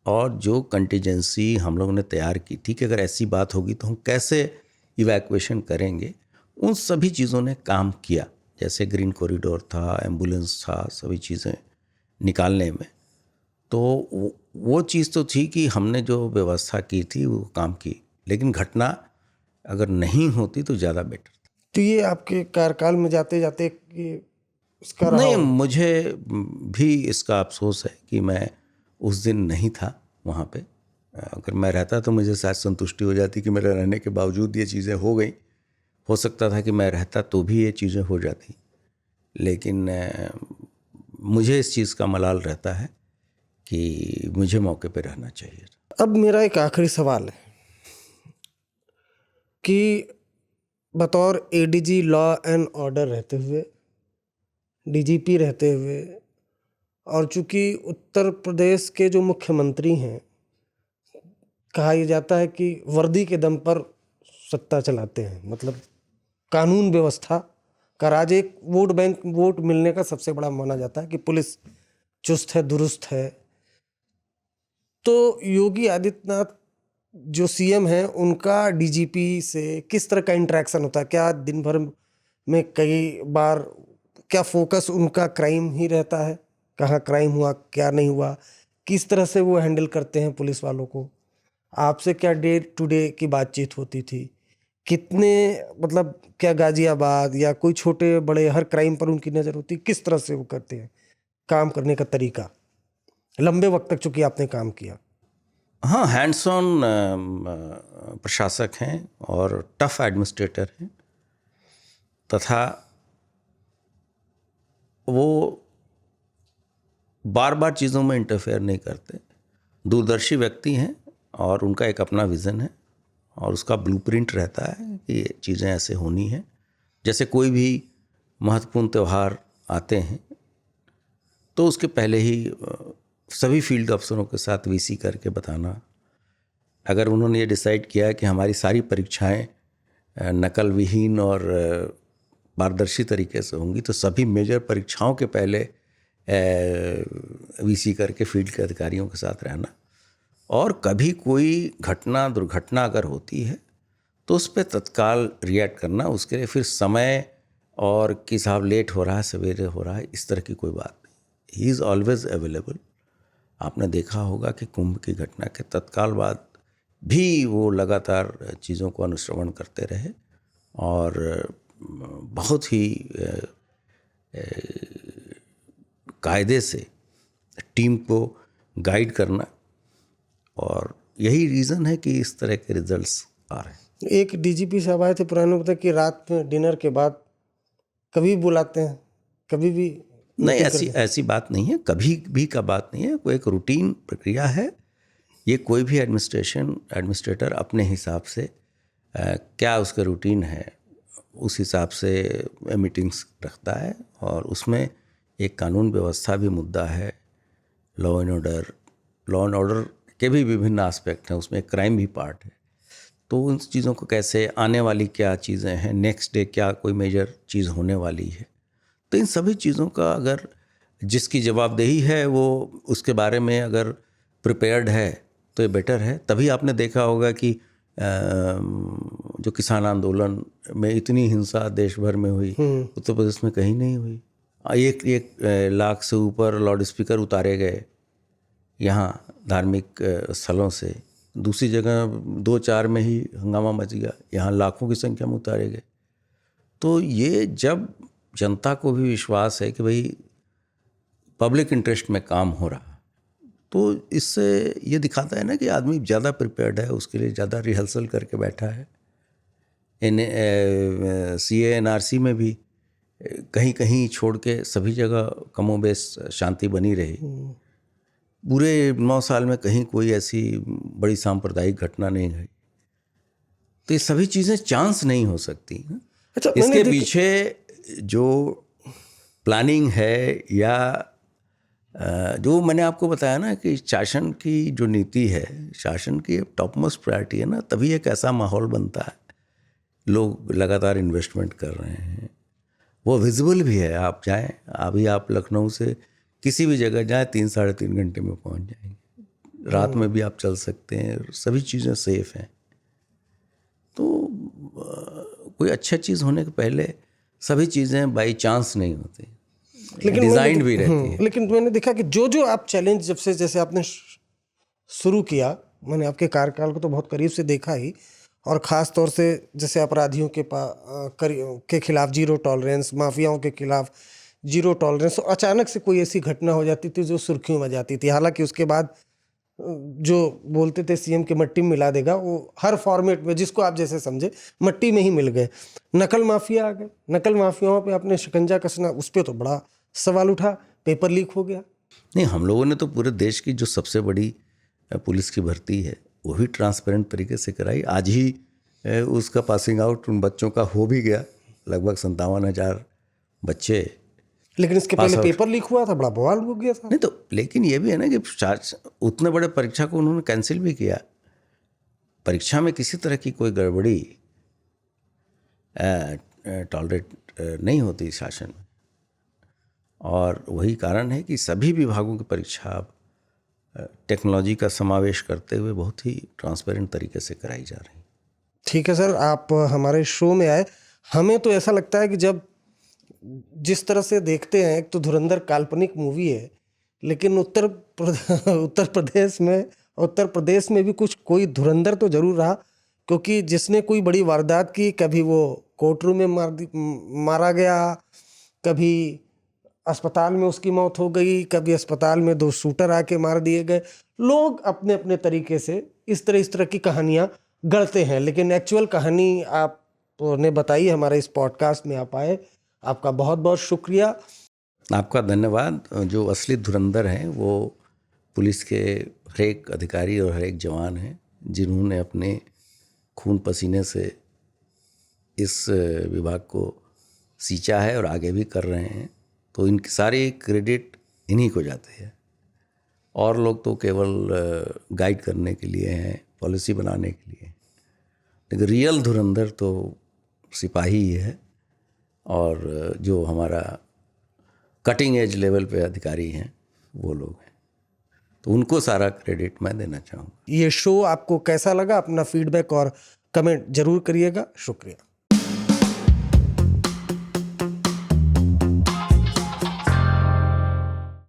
और जो कंटीजेंसी हम लोगों ने तैयार की थी कि अगर ऐसी बात होगी तो हम कैसे इवैक्यूएशन करेंगे, उन सभी चीज़ों ने काम किया। जैसे ग्रीन कॉरिडोर था, एम्बुलेंस था, सभी चीज़ें निकालने में। तो वो चीज़ तो थी कि हमने जो व्यवस्था की थी वो काम की, लेकिन घटना अगर नहीं होती तो ज़्यादा बेटर था। तो ये आपके कार्यकाल में जाते जाते इसका रहा? नहीं, मुझे भी इसका अफसोस है कि मैं उस दिन नहीं था वहाँ पे। अगर मैं रहता तो मुझे शायद संतुष्टि हो जाती कि मेरे रहने के बावजूद ये चीज़ें हो गई। हो सकता था कि मैं रहता तो भी ये चीज़ें हो जाती, लेकिन मुझे इस चीज़ का मलाल रहता है कि मुझे मौके पे रहना चाहिए। अब मेरा एक आखिरी सवाल है कि बतौर एडीजी लॉ एंड ऑर्डर रहते हुए, डीजीपी रहते हुए और चूंकि उत्तर प्रदेश के जो मुख्यमंत्री हैं, कहा यह जाता है कि वर्दी के दम पर सत्ता चलाते हैं, मतलब कानून व्यवस्था का राज। एक वोट बैंक, वोट मिलने का सबसे बड़ा माना जाता है कि पुलिस चुस्त है, दुरुस्त है। तो योगी आदित्यनाथ जो सीएम हैं, उनका डीजीपी से किस तरह का इंटरेक्शन होता है? क्या दिन भर में कई बार क्या फोकस उनका क्राइम ही रहता है? कहाँ क्राइम हुआ, क्या नहीं हुआ, किस तरह से वो हैंडल करते हैं पुलिस वालों को? आपसे क्या डे टू डे की बातचीत होती थी? कितने, मतलब क्या गाजियाबाद या कोई छोटे बड़े हर क्राइम पर उनकी नज़र होती? किस तरह से वो करते हैं काम करने का तरीका, लंबे वक्त तक चूंकि आपने काम किया? हाँ, हैंड्स ऑन प्रशासक हैं और टफ एडमिनिस्ट्रेटर हैं तथा वो बार बार चीज़ों में इंटरफेयर नहीं करते। दूरदर्शी व्यक्ति हैं और उनका एक अपना विज़न है और उसका ब्लूप्रिंट रहता है कि ये चीज़ें ऐसे होनी हैं। जैसे कोई भी महत्वपूर्ण त्यौहार आते हैं तो उसके पहले ही सभी फील्ड अफसरों के साथ वीसी करके बताना। अगर उन्होंने ये डिसाइड किया कि हमारी सारी परीक्षाएं नकल विहीन और पारदर्शी तरीके से होंगी तो सभी मेजर परीक्षाओं के पहले वीसी करके फील्ड के अधिकारियों के साथ रहना। और कभी कोई घटना, दुर्घटना अगर होती है तो उस पर तत्काल रिएक्ट करना। उसके लिए फिर समय और कि साहब लेट हो रहा है, सवेरे हो रहा है, इस तरह की कोई बात नहीं। He is always available. आपने देखा होगा कि कुंभ की घटना के तत्काल बाद भी वो लगातार चीज़ों को अनुश्रवण करते रहे और बहुत ही कायदे से टीम को गाइड करना, और यही रीज़न है कि इस तरह के रिजल्ट्स आ रहे हैं। एक डीजीपी साहब आए थे पुराने, पता कि रात में डिनर के बाद कभी बुलाते हैं, कभी भी नहीं, ऐसी बात नहीं है, कभी भी का बात नहीं है। कोई एक रूटीन प्रक्रिया है। ये कोई भी एडमिनिस्ट्रेटर अपने हिसाब से क्या उसका रूटीन है उस हिसाब से मीटिंग्स रखता है और उसमें एक कानून व्यवस्था भी मुद्दा है, लॉ एंड ऑर्डर के भी विभिन्न एस्पेक्ट हैं, उसमें क्राइम भी पार्ट है। तो उन चीज़ों को कैसे, आने वाली क्या चीज़ें हैं, नेक्स्ट डे क्या कोई मेजर चीज़ होने वाली है, तो इन सभी चीज़ों का अगर जिसकी जवाबदेही है वो उसके बारे में अगर प्रिपेयर्ड है तो ये बेटर है। तभी आपने देखा होगा कि जो किसान आंदोलन में इतनी हिंसा देश भर में हुई, उत्तर प्रदेश में कहीं नहीं हुई। एक लाख से ऊपर लाउड स्पीकर उतारे गए यहाँ धार्मिक स्थलों से, दूसरी जगह 2-4 में ही हंगामा मच गया, यहाँ लाखों की संख्या में उतारे गए। तो ये जब जनता को भी विश्वास है कि भाई पब्लिक इंटरेस्ट में काम हो रहा। तो इससे ये दिखाता है ना कि आदमी ज़्यादा प्रिपेयर्ड है, उसके लिए ज़्यादा रिहर्सल करके बैठा है। CA-NRC में भी कहीं कहीं छोड़ के सभी जगह कमोबेश शांति बनी रही। पूरे 9 साल में कहीं कोई ऐसी बड़ी सांप्रदायिक घटना नहीं हुई। तो ये सभी चीज़ें चांस नहीं हो सकती। अच्छा, इसके पीछे जो प्लानिंग है या जो मैंने आपको बताया ना कि शासन की जो नीति है, शासन की टॉप मोस्ट प्रायोरिटी है ना, तभी एक ऐसा माहौल बनता है। लोग लगातार इन्वेस्टमेंट कर रहे हैं, वो विजिबल भी है। आप जाएं, अभी आप लखनऊ से किसी भी जगह जाएं 3-3.5 घंटे में पहुंच जाएंगे। रात में भी आप चल सकते हैं, सभी चीज़ें सेफ हैं। तो कोई अच्छा चीज़ होने के पहले सभी चीज़ें बाई चांस नहीं होती, लेकिन डिज़ाइन भी रहती है। लेकिन मैंने देखा कि जो आप चैलेंज जब से जैसे आपने शुरू किया, मैंने आपके कार्यकाल को तो बहुत करीब से देखा ही, और ख़ास तौर से जैसे अपराधियों के खिलाफ जीरो टॉलरेंस, माफियाओं के खिलाफ जीरो टॉलरेंस, और अचानक से कोई ऐसी घटना हो जाती थी जो सुर्खियों में जाती थी। हालांकि उसके बाद जो बोलते थे सीएम के मट्टी में मिला देगा, वो हर फॉर्मेट में जिसको आप जैसे समझे मट्टी में ही मिल गए। नकल माफिया आ गए, नकल माफियाओं पे आपने शिकंजा कसना, उस पर तो बड़ा सवाल उठा, पेपर लीक हो गया। नहीं, हम लोगों ने तो पूरे देश की जो सबसे बड़ी पुलिस की भर्ती है वो भी ट्रांसपेरेंट तरीके से कराई। आज ही उसका पासिंग आउट उन बच्चों का हो भी गया, लगभग 57,000 बच्चे। लेकिन इसके पहले पेपर लीक हुआ था, बड़ा बवाल हो गया था। नहीं तो, लेकिन ये भी है ना कि उतने बड़े परीक्षा को उन्होंने कैंसिल भी किया। परीक्षा में किसी तरह की कोई गड़बड़ी टॉलरेट नहीं होती शासन में, और वही कारण है कि सभी विभागों की परीक्षा अब टेक्नोलॉजी का समावेश करते हुए बहुत ही ट्रांसपेरेंट तरीके से कराई जा रही है। ठीक है सर, आप हमारे शो में आए। हमें तो ऐसा लगता है कि जब जिस तरह से देखते हैं, एक तो धुरंधर काल्पनिक मूवी है, लेकिन उत्तर प्रदेश में भी कुछ कोई धुरंधर तो जरूर रहा, क्योंकि जिसने कोई बड़ी वारदात की, कभी वो कोर्ट रूम में मारा गया, कभी अस्पताल में उसकी मौत हो गई, कभी अस्पताल में 2 शूटर आके मार दिए गए। लोग अपने अपने तरीके से इस तरह की कहानियाँ गढ़ते हैं, लेकिन एक्चुअल कहानी आपने बताई हमारे इस पॉडकास्ट में आप आए, आपका बहुत बहुत शुक्रिया। आपका धन्यवाद। जो असली धुरंधर हैं वो पुलिस के हर एक अधिकारी और हर एक जवान हैं, जिन्होंने अपने खून पसीने से इस विभाग को सींचा है और आगे भी कर रहे हैं। तो इनकी सारी क्रेडिट इन्हीं को जाते हैं, और लोग तो केवल गाइड करने के लिए हैं, पॉलिसी बनाने के लिए। लेकिन रियल धुरंधर तो सिपाही ही है, और जो हमारा कटिंग एज लेवल पे अधिकारी हैं वो लोग हैं। तो उनको सारा क्रेडिट मैं देना चाहूँगा। ये शो आपको कैसा लगा? अपना फीडबैक और कमेंट जरूर करिएगा। शुक्रिया।